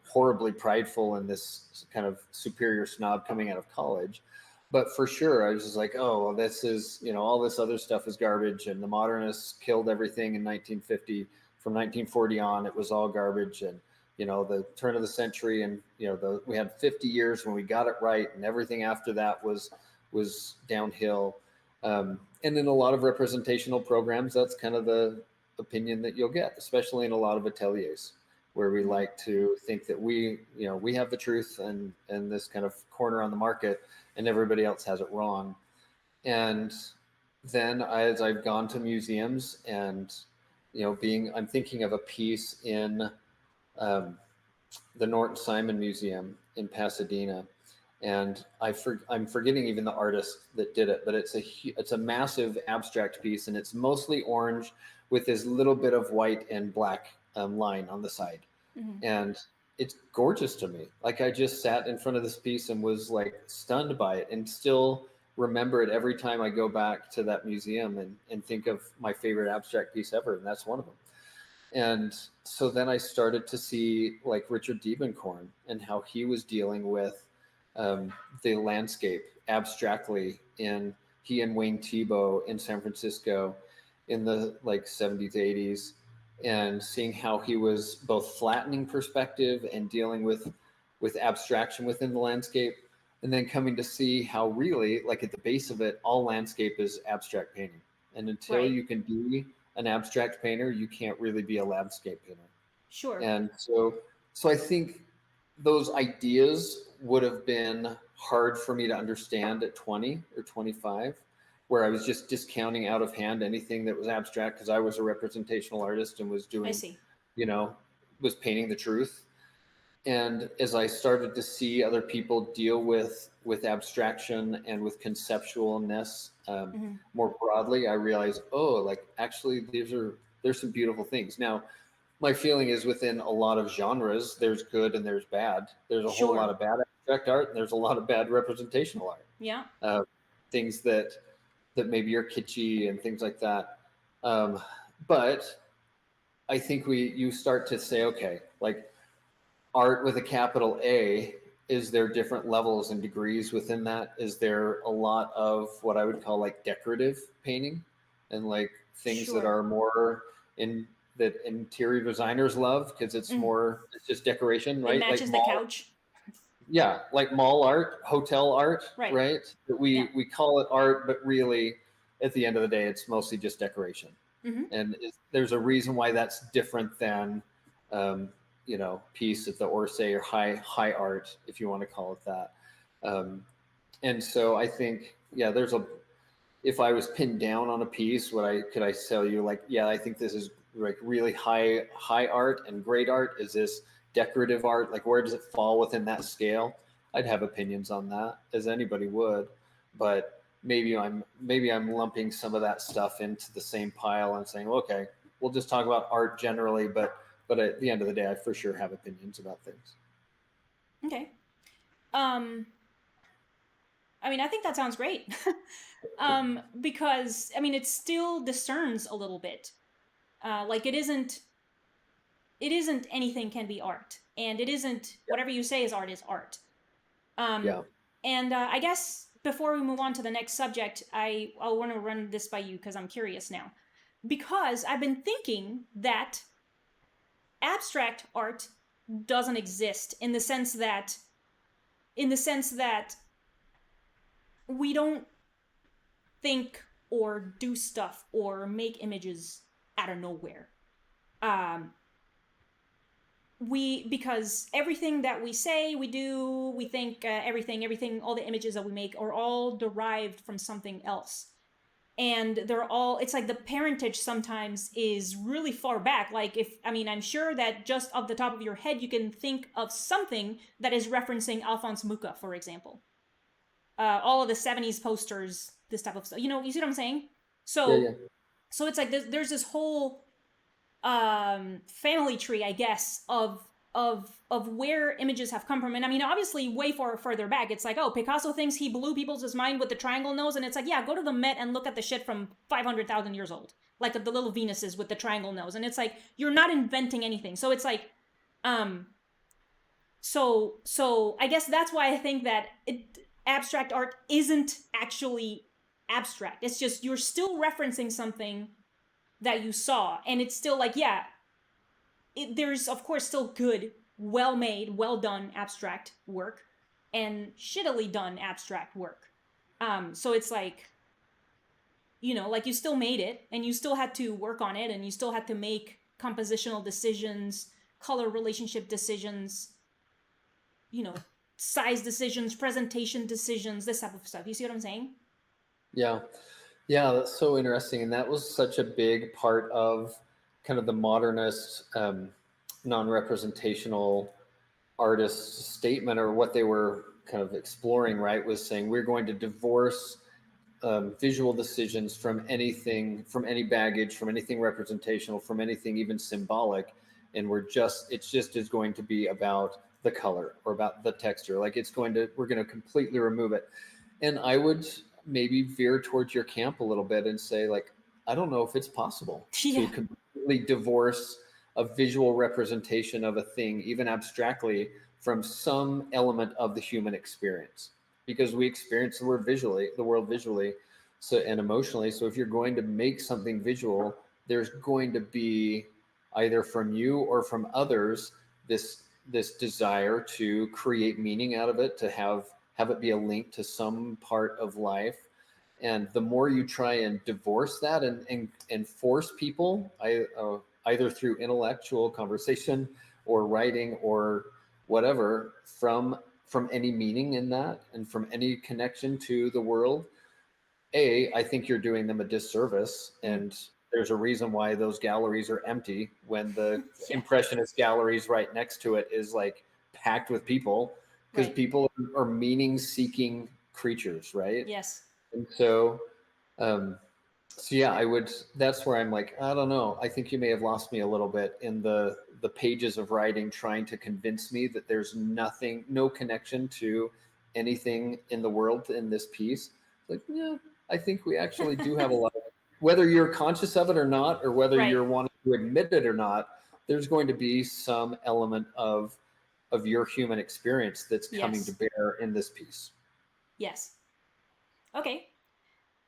[SPEAKER 2] horribly prideful in this kind of superior snob coming out of college, but for sure I was just like, oh well, this is, all this other stuff is garbage, and the modernists killed everything in 1950. From 1940 on, it was all garbage. And the turn of the century, and we had 50 years when we got it right, and everything after that was downhill. And in a lot of representational programs, that's kind of the opinion that you'll get, especially in a lot of ateliers where we
[SPEAKER 1] Hmm.
[SPEAKER 2] like to think that we have the truth and this kind of corner on the market, and everybody else has it wrong. And then as I've gone to museums and I'm thinking of a piece in um, the Norton Simon Museum in Pasadena, and I'm forgetting even the artist that did it, but it's a massive abstract piece, and it's mostly orange with this little bit of white and black line on the side,
[SPEAKER 1] Hmm.
[SPEAKER 2] and it's gorgeous to me. Like I just sat in front of this piece and was like stunned by it, and still remember it every time I go back to that museum and think of my favorite abstract piece ever, and that's one of them. And so then I started to see like Richard Diebenkorn and how he was dealing with the landscape abstractly in he and Wayne Thiebaud in San Francisco in the like 70s, 80s, and seeing how he was both flattening perspective and dealing with abstraction within the landscape, and then coming to see how really like at the base of it, all landscape is abstract painting. And until
[SPEAKER 1] Right.
[SPEAKER 2] you can be an abstract painter, you can't really be a landscape painter.
[SPEAKER 1] Sure.
[SPEAKER 2] And so I think those ideas would have been hard for me to understand at 20 or 25, where I was just discounting out of hand anything that was abstract because I was a representational artist and was
[SPEAKER 1] I
[SPEAKER 2] doing,
[SPEAKER 1] see.
[SPEAKER 2] you know, was painting the truth. And as I started to see other people deal with abstraction and with conceptualness
[SPEAKER 1] Hmm.
[SPEAKER 2] more broadly, I realized, oh, like actually there's some beautiful things. Now, my feeling is within a lot of genres, there's good and there's bad. There's a whole lot
[SPEAKER 1] Sure.
[SPEAKER 2] of bad abstract art, and there's a lot of bad representational art.
[SPEAKER 1] Yeah.
[SPEAKER 2] Uh, things that maybe are kitschy and things like that. Um, but I think you start to say, okay, like art with a capital A, is there different levels and degrees within that? Is there a lot of what I would call like decorative painting and like things that
[SPEAKER 1] Sure.
[SPEAKER 2] are more in that interior designers love because
[SPEAKER 1] Mm.
[SPEAKER 2] it's just decoration,
[SPEAKER 1] It
[SPEAKER 2] right? Like
[SPEAKER 1] matches the couch.
[SPEAKER 2] yeah, like mall art, hotel art,
[SPEAKER 1] Right.
[SPEAKER 2] right? That
[SPEAKER 1] Yeah.
[SPEAKER 2] we call it art, but really at the end of the day, it's mostly just decoration.
[SPEAKER 1] Hmm.
[SPEAKER 2] And there's a reason why that's different than piece at the Orsay or high art, if you want to call it that. um, and so I think, yeah, there's a if I was pinned down on a piece, could I tell you like, yeah, I think this is like really high art and great art? Is this decorative art? Like where does it fall within that scale? I'd have opinions on that, as anybody would, but maybe I'm lumping some of that stuff into the same pile and saying, okay, we'll just talk about art generally, but at the end of the day, I for sure have opinions about things.
[SPEAKER 1] Okay. Um, I mean, I think that sounds great. Because I mean, it still discerns a little bit. Like it isn't anything can be art, and it isn't
[SPEAKER 2] Yeah,
[SPEAKER 1] whatever you say is art is art. Um,
[SPEAKER 2] yeah,
[SPEAKER 1] and I guess before we move on to the next subject, I want to run this by you because I'm curious now. Because I've been thinking that abstract art doesn't exist in the sense that we don't think or do stuff or make images out of nowhere. Um, because everything that we say, we do, we think, everything, all the images that we make are all derived from something else. And they're all, it's like the parentage sometimes is really far back. Like, if, I mean, I'm sure that just off the top of your head, you can think of something that is referencing Alphonse Mucha, for example. All of the 70s posters, this type of stuff. You see what I'm saying?
[SPEAKER 2] Yeah,
[SPEAKER 1] So,
[SPEAKER 2] yeah,
[SPEAKER 1] it's like there's this whole family tree, I guess, of where images have come from. And I mean, obviously, way further back, it's like, oh, Picasso thinks he blew people's mind with the triangle nose, and it's like, yeah, go to the Met and look at the shit from 500,000 years old, like the little Venuses with the triangle nose, and it's like you're not inventing anything. So it's like, um, I guess that's why I think that abstract art isn't actually abstract. It's just you're still referencing something that you saw, and it's still like, yeah, there's of course still good, well made, well done abstract work, and shittily done abstract work. So it's like, like you still made it, and you still had to work on it, and you still had to make compositional decisions, color relationship decisions, you know, size decisions, presentation decisions, this type of stuff. You see what I'm saying?
[SPEAKER 2] yeah. Yeah, that's so interesting. And that was such a big part of kind of the modernist, non representational artist statement, or what they were kind of exploring, right? Was saying we're going to divorce visual decisions from anything, from any baggage, from anything representational, from anything even symbolic. And it's just is going to be about the color or about the texture. Like we're going to completely remove it. And I would maybe veer towards your camp a little bit and say, like, I don't know if it's possible to
[SPEAKER 1] Yeah.
[SPEAKER 2] completely divorce a visual representation of a thing, even abstractly, from some element of the human experience, because we experience the world visually, so, and emotionally. So if you're going to make something visual, there's going to be, either from you or from others, this desire to create meaning out of it, to have it be a link to some part of life. And the more you try and divorce that, and force people, either through intellectual conversation or writing or whatever, from any meaning in that and from any connection to the world, I think you're doing them a disservice.
[SPEAKER 1] Mm.
[SPEAKER 2] And there's a reason why those galleries are empty when the
[SPEAKER 1] Yeah.
[SPEAKER 2] impressionist galleries right next to it is like packed with people, because
[SPEAKER 1] Right.
[SPEAKER 2] people are meaning seeking creatures, right?
[SPEAKER 1] Yes.
[SPEAKER 2] And um, so yeah, that's where I'm like, I don't know. I think you may have lost me a little bit in the pages of writing, trying to convince me that there's no connection to anything in the world in this piece. Like, yeah, I think we actually do have a lot of, whether you're conscious of it or not, or whether
[SPEAKER 1] Right.
[SPEAKER 2] you're wanting to admit it or not, there's going to be some element of your human experience that's coming to
[SPEAKER 1] Yes.
[SPEAKER 2] bear in this piece.
[SPEAKER 1] Yes. Okay.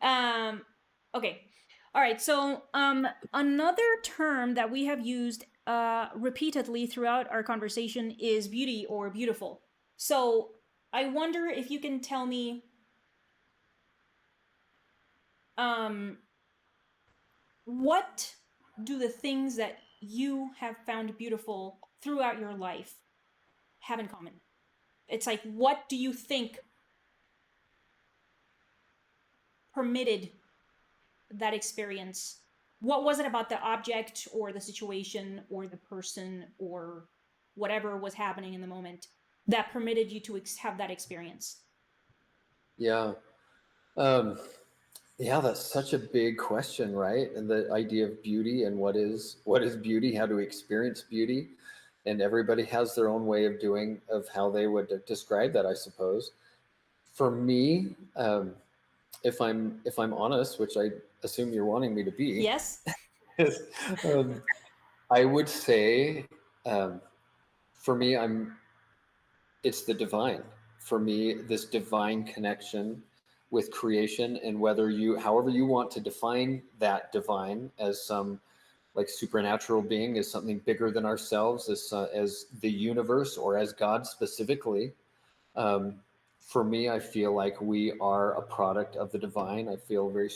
[SPEAKER 1] Um, okay. All right. So, another term that we have used repeatedly throughout our conversation is beauty or beautiful. So, I wonder if you can tell me, um, what do the things that you have found beautiful throughout your life have in common? It's like, what do you think permitted that experience? What was it about the object or the situation or the person or whatever was happening in the moment that permitted you to have that experience?
[SPEAKER 2] Yeah. Um, Yeah, that's such a big question, right? And the idea of beauty, and what is beauty? How do we experience beauty? And everybody has their own way of how they would describe that, I suppose. For me, if I'm honest, which I assume you're wanting me to be,
[SPEAKER 1] Yes.
[SPEAKER 2] is, um, I would say, um, for me, it's the divine. For me, this divine connection with creation, and however you want to define that divine, as some like supernatural being, as something bigger than ourselves, as the universe, or as God specifically. Um, for me, I feel like we are a product of the divine. I feel very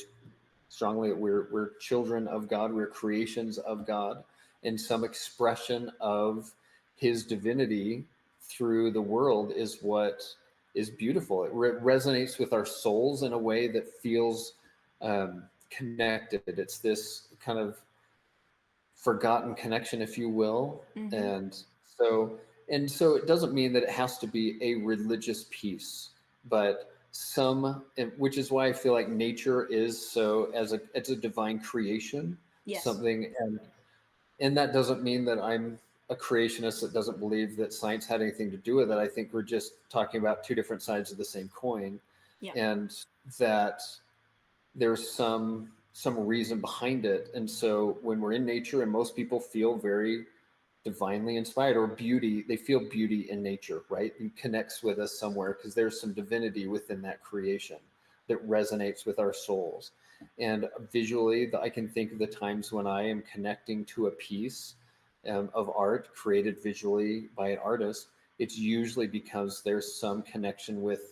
[SPEAKER 2] strongly that we're children of God. We're creations of God, in some expression of his divinity through the world is what is beautiful. It resonates with our souls in a way that feels connected. It's this kind of forgotten connection, if you will.
[SPEAKER 1] Mm-hmm.
[SPEAKER 2] And so, and so it doesn't mean that it has to be a religious piece, but which is why I feel like nature is so, as a divine creation,
[SPEAKER 1] Yes.
[SPEAKER 2] something. And that doesn't mean that I'm a creationist that doesn't believe that science had anything to do with it. I think we're just talking about two different sides of the same coin,
[SPEAKER 1] Yeah.
[SPEAKER 2] and that there's some reason behind it. And so when we're in nature, and most people feel very divinely inspired, or beauty, they feel beauty in nature, right? It connects with us somewhere because there's some divinity within that creation that resonates with our souls. And visually, I can think of the times when I am connecting to a piece of art created visually by an artist. It's usually because there's some connection with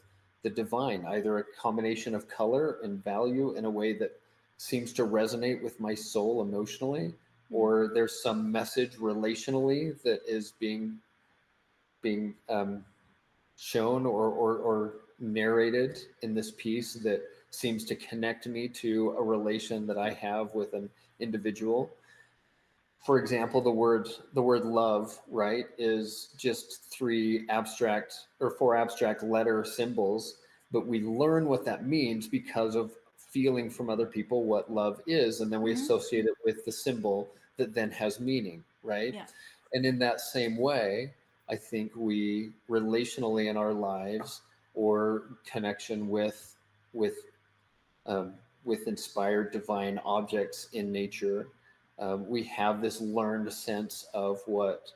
[SPEAKER 2] the divine, either a combination of color and value in a way that seems to resonate with my soul emotionally,
[SPEAKER 1] Mm-hmm.
[SPEAKER 2] or there's some message relationally that is being shown or narrated in this piece that seems to connect me to a relation that I have with an individual. For example, the word love, right, is just three abstract or four abstract letter symbols, but we learn what that means because of feeling from other people what love is, and then we
[SPEAKER 1] Mm-hmm.
[SPEAKER 2] associate it with the symbol that then has meaning, right?
[SPEAKER 1] Yeah.
[SPEAKER 2] And in that same way, I think we relationally in our lives, or connection with um, with inspired divine objects in nature, we have this learned sense of what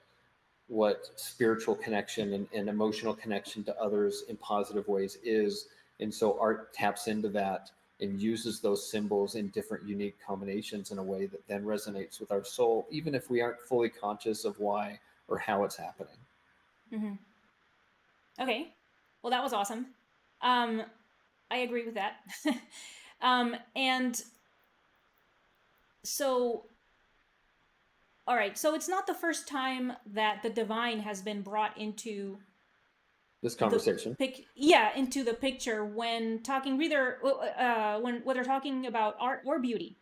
[SPEAKER 2] spiritual connection and emotional connection to others in positive ways is. And so art taps into that and uses those symbols in different unique combinations in a way that then resonates with our soul, even if we aren't fully conscious of why or how it's happening.
[SPEAKER 1] Mm-hmm. Okay. Well, that was awesome. Um, I agree with that. And so, all right. So it's not the first time that the divine has been brought into
[SPEAKER 2] This
[SPEAKER 1] the
[SPEAKER 2] conversation.
[SPEAKER 1] yeah, into the picture when talking either when whether talking about art or beauty.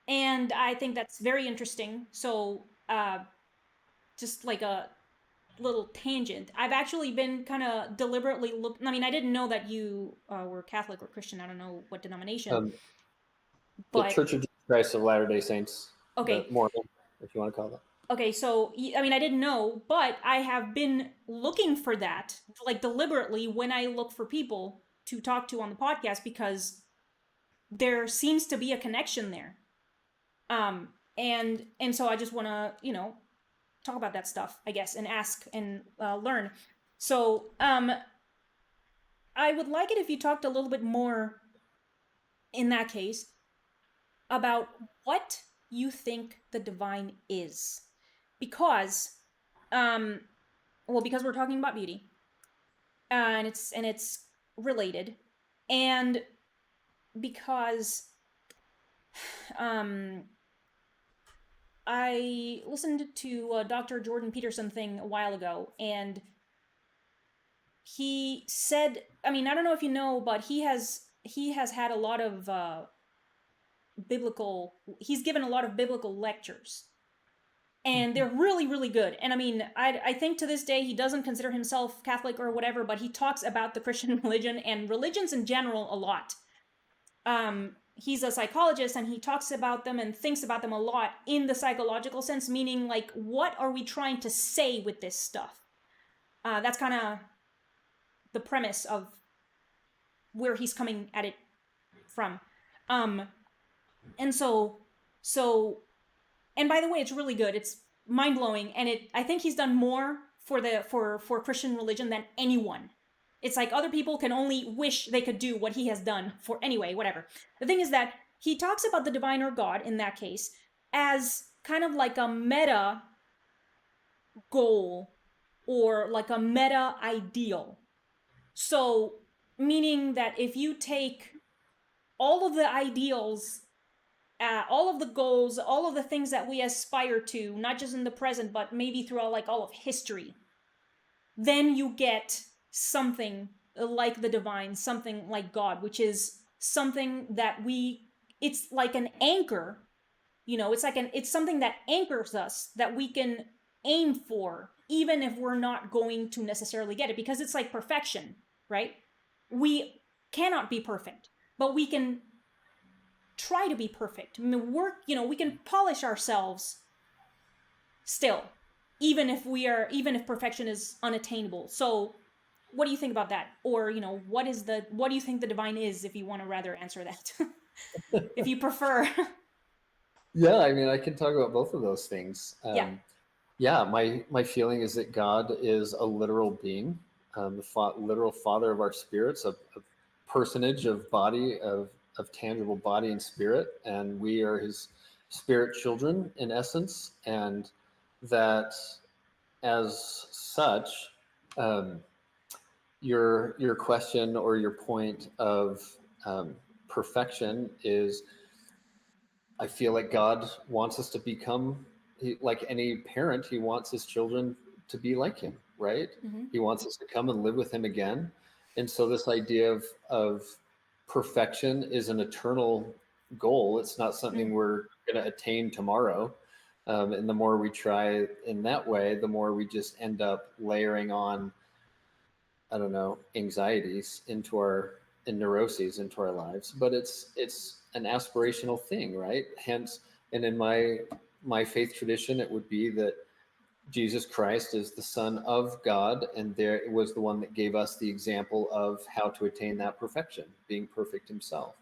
[SPEAKER 1] And I think that's very interesting. So, just like a little tangent, I've actually been kind of deliberately looking. I mean, I didn't know that you were Catholic or Christian. I don't know what denomination,
[SPEAKER 2] Um, the
[SPEAKER 1] but
[SPEAKER 2] Church of Jesus Christ of Latter-day Saints, the
[SPEAKER 1] okay.
[SPEAKER 2] Mormon, if you want to call that.
[SPEAKER 1] Okay, so I mean, I didn't know, but I have been looking for that, like deliberately, when I look for people to talk to on the podcast, because there seems to be a connection there. And so I just want to, talk about that stuff, I guess, and ask and learn. So, I would like it if you talked a little bit more in that case about what you think the divine is, because, um, well, because we're talking about beauty, and it's related, and because, um, I listened to a Dr. Jordan Peterson thing a while ago, and he said, I mean, I don't know if you know, but he has had a lot of biblical. He's given a lot of biblical lectures, and they're really really good. And I mean, I think to this day he doesn't consider himself Catholic or whatever, but he talks about the Christian religion and religions in general a lot. He's a psychologist, and he talks about them and thinks about them a lot in the psychological sense, meaning like, what are we trying to say with this stuff? That's kind of the premise of where he's coming at it from. Um, and so, and by the way, it's really good. It's mind blowing, and I think he's done more for for Christian religion than anyone. It's like other people can only wish they could do what he has done for, anyway, whatever. The thing is that he talks about the divine or God in that case as kind of like a meta goal, or like a meta ideal. So, meaning that if you take all of the ideals all of the goals, all of the things that we aspire to, not just in the present, but maybe throughout like all of history, then you get something like the divine, something like God, which is something that it's like an anchor, it's something that anchors us that we can aim for, even if we're not going to necessarily get it, because it's like perfection, right? We cannot be perfect, but we can try to be perfect. I mean, we can polish ourselves still, even if perfection is unattainable. So what do you think about that? Or, what do you think the divine is, if you want to rather answer that? If you prefer.
[SPEAKER 2] Yeah, I mean, I can talk about both of those things.
[SPEAKER 1] Yeah.
[SPEAKER 2] Yeah, my feeling is that God is a literal being, the literal father of our spirits, a personage of body, of tangible body and spirit, and we are his spirit children in essence, and that as such, um, your question or your point of um, perfection is, I feel like God wants us to become, like any parent, he wants his children to be like him, right?
[SPEAKER 1] Mm-hmm.
[SPEAKER 2] He wants us to come and live with him again. And so this idea of perfection is an eternal goal. It's not something we're going to attain tomorrow. And the more we try in that way, the more we just end up layering on, I don't know, anxieties into our and neuroses into our lives. But it's an aspirational thing, right? Hence, and in my faith tradition, it would be that Jesus Christ is the Son of God, and there it was the one that gave us the example of how to attain that perfection, being perfect himself.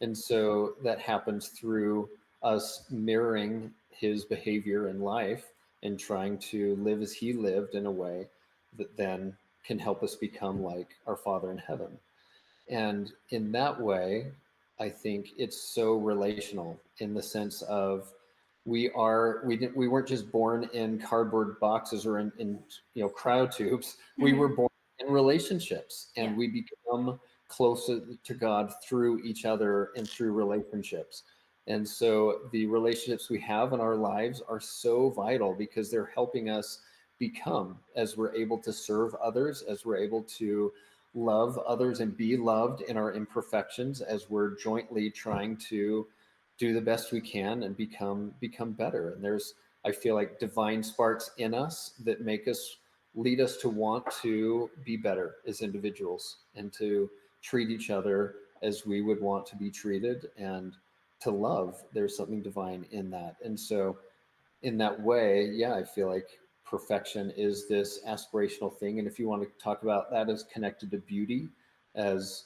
[SPEAKER 2] And so that happens through us mirroring his behavior in life and trying to live as he lived in a way that then can help us become like our Father in heaven. And in that way, I think it's so relational in the sense of we weren't just born in cardboard boxes or in crowd tubes. We were
[SPEAKER 1] Mm-hmm.
[SPEAKER 2] born in relationships,
[SPEAKER 1] Yeah.
[SPEAKER 2] and we become closer to God through each other and through relationships. And so the relationships we have in our lives are so vital because they're helping us become, as we're able to serve others, as we're able to love others and be loved in our imperfections, as we're jointly trying to do the best we can and become better. And there's, I feel like, divine sparks in us that make us, lead us to want to be better as individuals and to treat each other as we would want to be treated, and to love. There's something divine in that. And so in that way, yeah, I feel like perfection is this aspirational thing. And if you want to talk about that as connected to beauty, as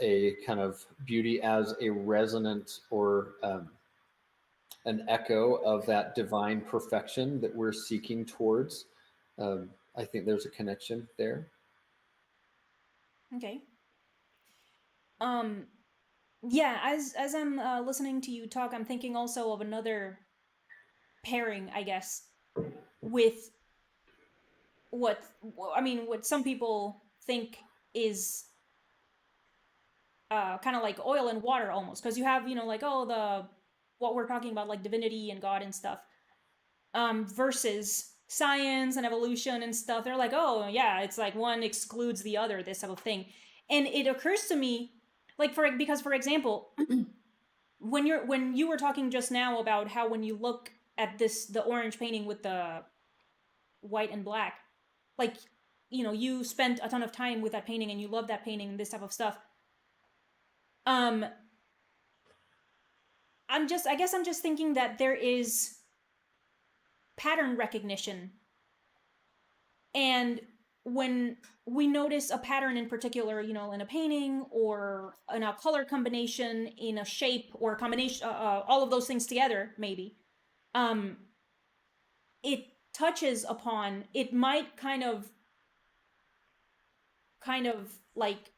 [SPEAKER 2] a kind of beauty as a resonant or an echo of that divine perfection that we're seeking towards, I think there's a connection there.
[SPEAKER 1] Okay. Um, yeah, as I'm listening to you talk, I'm thinking also of another pairing, I guess, with what what some people think is kind of like oil and water almost, because you have, like, oh, the what we're talking about, like divinity and God and stuff, versus science and evolution and stuff. They're like, oh yeah, it's like one excludes the other, this type of thing. And it occurs to me, like, because for example, when you were talking just now about how when you look at the orange painting with the white and black, like, you spent a ton of time with that painting and you love that painting and this type of stuff. um I guess I'm just thinking that there is pattern recognition, and when we notice a pattern in particular, in a painting or in a color combination, in a shape or a combination, all of those things together, maybe, um, it touches upon, it might kind of like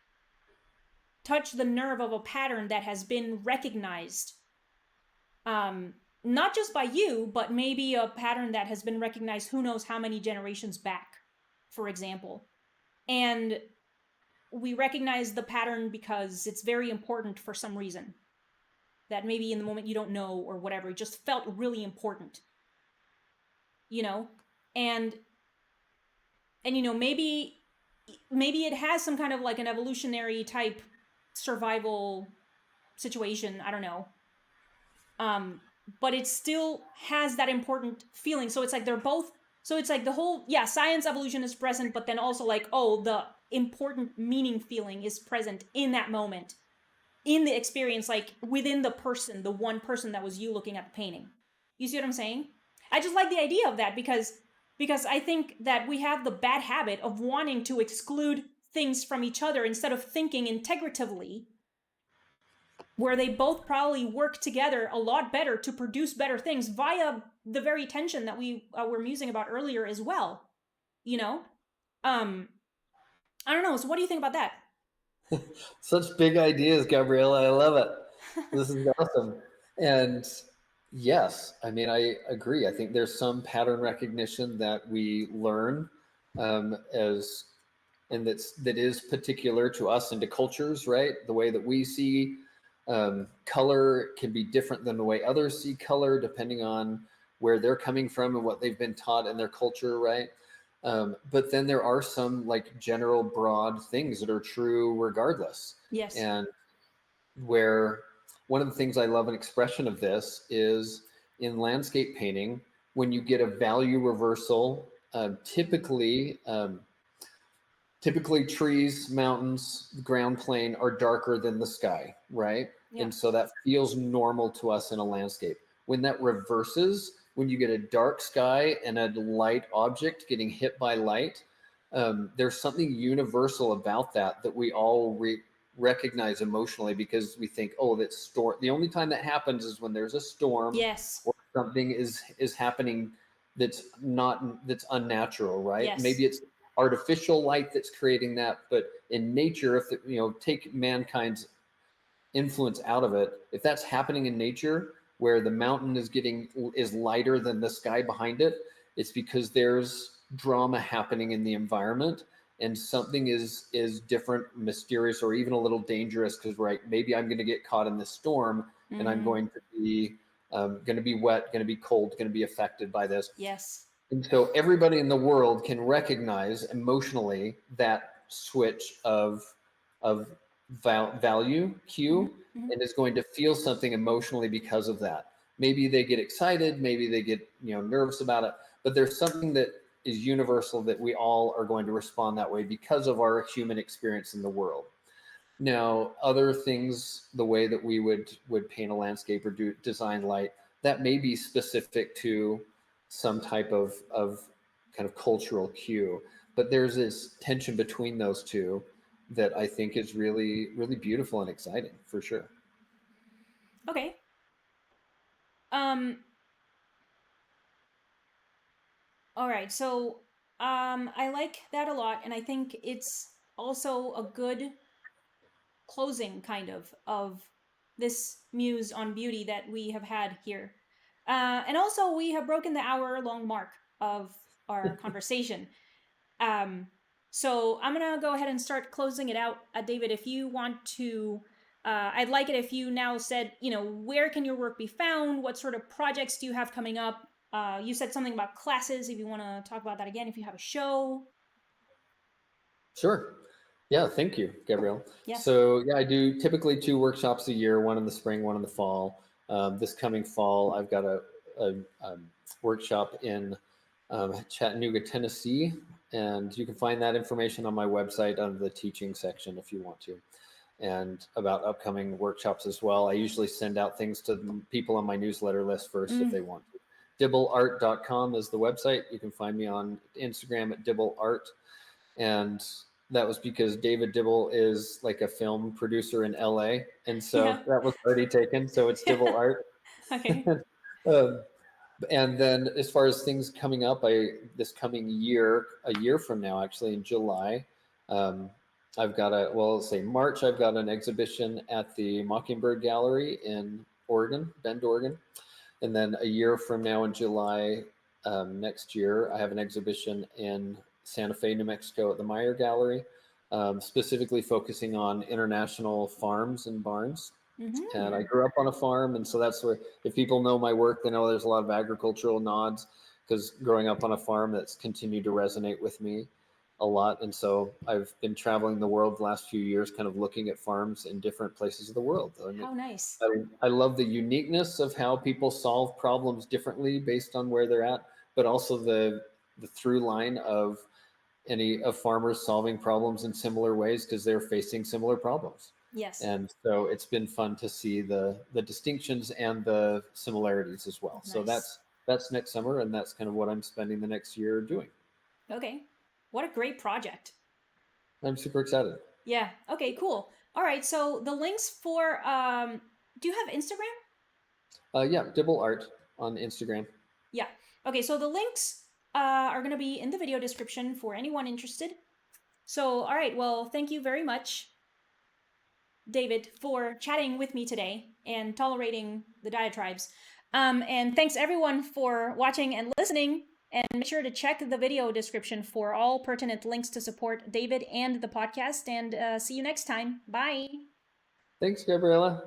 [SPEAKER 1] touch the nerve of a pattern that has been recognized, um, not just by you, but maybe a pattern that has been recognized who knows how many generations back, for example. And we recognize the pattern because it's very important for some reason. that maybe in the moment you don't know or whatever, it just felt really important, you know? And maybe it has some kind of like an evolutionary type survival situation, I don't know. Um but it still has that important feeling. So it's like they're both, so it's like the whole, yeah, science evolution is present, but then also like, oh, the important meaning feeling is present in that moment, in the experience, like within the person, the one person that was you looking at the painting. You see what I'm saying? I just like the idea of that because I think that we have the bad habit of wanting to exclude things from each other instead of thinking integratively, where they both probably work together a lot better to produce better things via the very tension that we were musing about earlier as well. You know, um, I don't know. So, what do you think about that?
[SPEAKER 2] Such big ideas, Gabriela. I love it. This is awesome. And yes, I mean, I agree. I think there's some pattern recognition that we learn as, and that is particular to us and to cultures, right? The way that we see color can be different than the way others see color, depending on where they're coming from and what they've been taught in their culture, right? But then there are some like general broad things that are true regardless.
[SPEAKER 1] Yes.
[SPEAKER 2] And where one of the things I love an expression of this is in landscape painting, when you get a value reversal, typically trees, mountains, ground plane are darker than the sky, right?
[SPEAKER 1] Yeah.
[SPEAKER 2] And so that feels normal to us in a landscape. When that reverses, when you get a dark sky and a light object getting hit by light, there's something universal about that we all recognize emotionally, because we think, oh, that's storm. The only time that happens is when there's a storm
[SPEAKER 1] Yes.
[SPEAKER 2] or something is happening that's unnatural, right?
[SPEAKER 1] Yes.
[SPEAKER 2] Maybe it's artificial light that's creating that, but in nature, if take mankind's influence out of it, if that's happening in nature where the mountain is lighter than the sky behind it, it's because there's drama happening in the environment, and something is different, mysterious, or even a little dangerous, because right, maybe I'm going to get caught in this storm, and I'm
[SPEAKER 1] Mm-hmm.
[SPEAKER 2] going to be wet, going to be cold, going to be affected by this.
[SPEAKER 1] Yes.
[SPEAKER 2] And so everybody in the world can recognize emotionally that switch of value
[SPEAKER 1] Mm-hmm.
[SPEAKER 2] cue,
[SPEAKER 1] Mm-hmm.
[SPEAKER 2] and is going to feel something emotionally because of that. Maybe they get excited, maybe they get nervous about it, but there's something that is universal that we all are going to respond that way because of our human experience in the world. Now, other things, the way that we would paint a landscape or design light, that may be specific to some type of kind of cultural cue. But there's this tension between those two that I think is really, really beautiful and exciting for sure.
[SPEAKER 1] Okay. Um. All right. So, I like that a lot, and I think it's also a good closing kind of this muse on beauty that we have had here. And also, we have broken the hour-long mark of our conversation. Um, so I'm gonna go ahead and start closing it out. David, if you want to, I'd like it if you now said, where can your work be found? What sort of projects do you have coming up? You said something about classes. If you want to talk about that again, if you have a show.
[SPEAKER 2] Sure. Yeah, thank you, Gabrielle.
[SPEAKER 1] Yes.
[SPEAKER 2] So yeah, I do typically 2 workshops a year, one in the spring, one in the fall. This coming fall, I've got a workshop in Chattanooga, Tennessee, and you can find that information on my website under the teaching section if you want to, and about upcoming workshops as well. I usually send out things to people on my newsletter list first if
[SPEAKER 1] Mm.
[SPEAKER 2] they want to. Dibbleart.com is the website. You can find me on Instagram at dibbleart. And that was because David Dibble is like a film producer in LA. And
[SPEAKER 1] Yeah.
[SPEAKER 2] so that was already taken. So it's Dibble Art.
[SPEAKER 1] Okay.
[SPEAKER 2] um, and then as far as things coming up, this coming year, a year from now, actually in July, um, I've got let's say March, I've got an exhibition at the Mockingbird Gallery in Oregon, Bend, Oregon. And then a year from now in July next year, I have an exhibition in Santa Fe, New Mexico at the Meyer Gallery, specifically focusing on international farms and barns. And I
[SPEAKER 1] Mm-hmm.
[SPEAKER 2] grew up on a farm, and so that's where, if people know my work, they know there's a lot of agricultural nods, because growing up on a farm, that's continued to resonate with me a lot. And so I've been traveling the world the last few years, kind of looking at farms in different places of the world. I mean,
[SPEAKER 1] How nice.
[SPEAKER 2] I love the uniqueness of how people solve problems differently based on where they're at, but also the through line of any of farmers solving problems in similar ways because they're facing similar problems.
[SPEAKER 1] Yes.
[SPEAKER 2] And so it's been fun to see the distinctions and the similarities as well. So
[SPEAKER 1] Nice.
[SPEAKER 2] that's next summer, and that's kind of what I'm spending the next year doing.
[SPEAKER 1] Okay. What a great project.
[SPEAKER 2] I'm super excited.
[SPEAKER 1] Yeah. Okay, cool. All right. So the links for do you have Instagram?
[SPEAKER 2] Yeah, Dibble Art on Instagram.
[SPEAKER 1] Yeah. Okay, so the links are going to be in the video description for anyone interested. So, all right. Well, thank you very much, David, for chatting with me today and tolerating the diatribes. And thanks everyone for watching and listening. And make sure to check the video description for all pertinent links to support David and the podcast. And see you next time. Bye.
[SPEAKER 2] Thanks, Gabriela.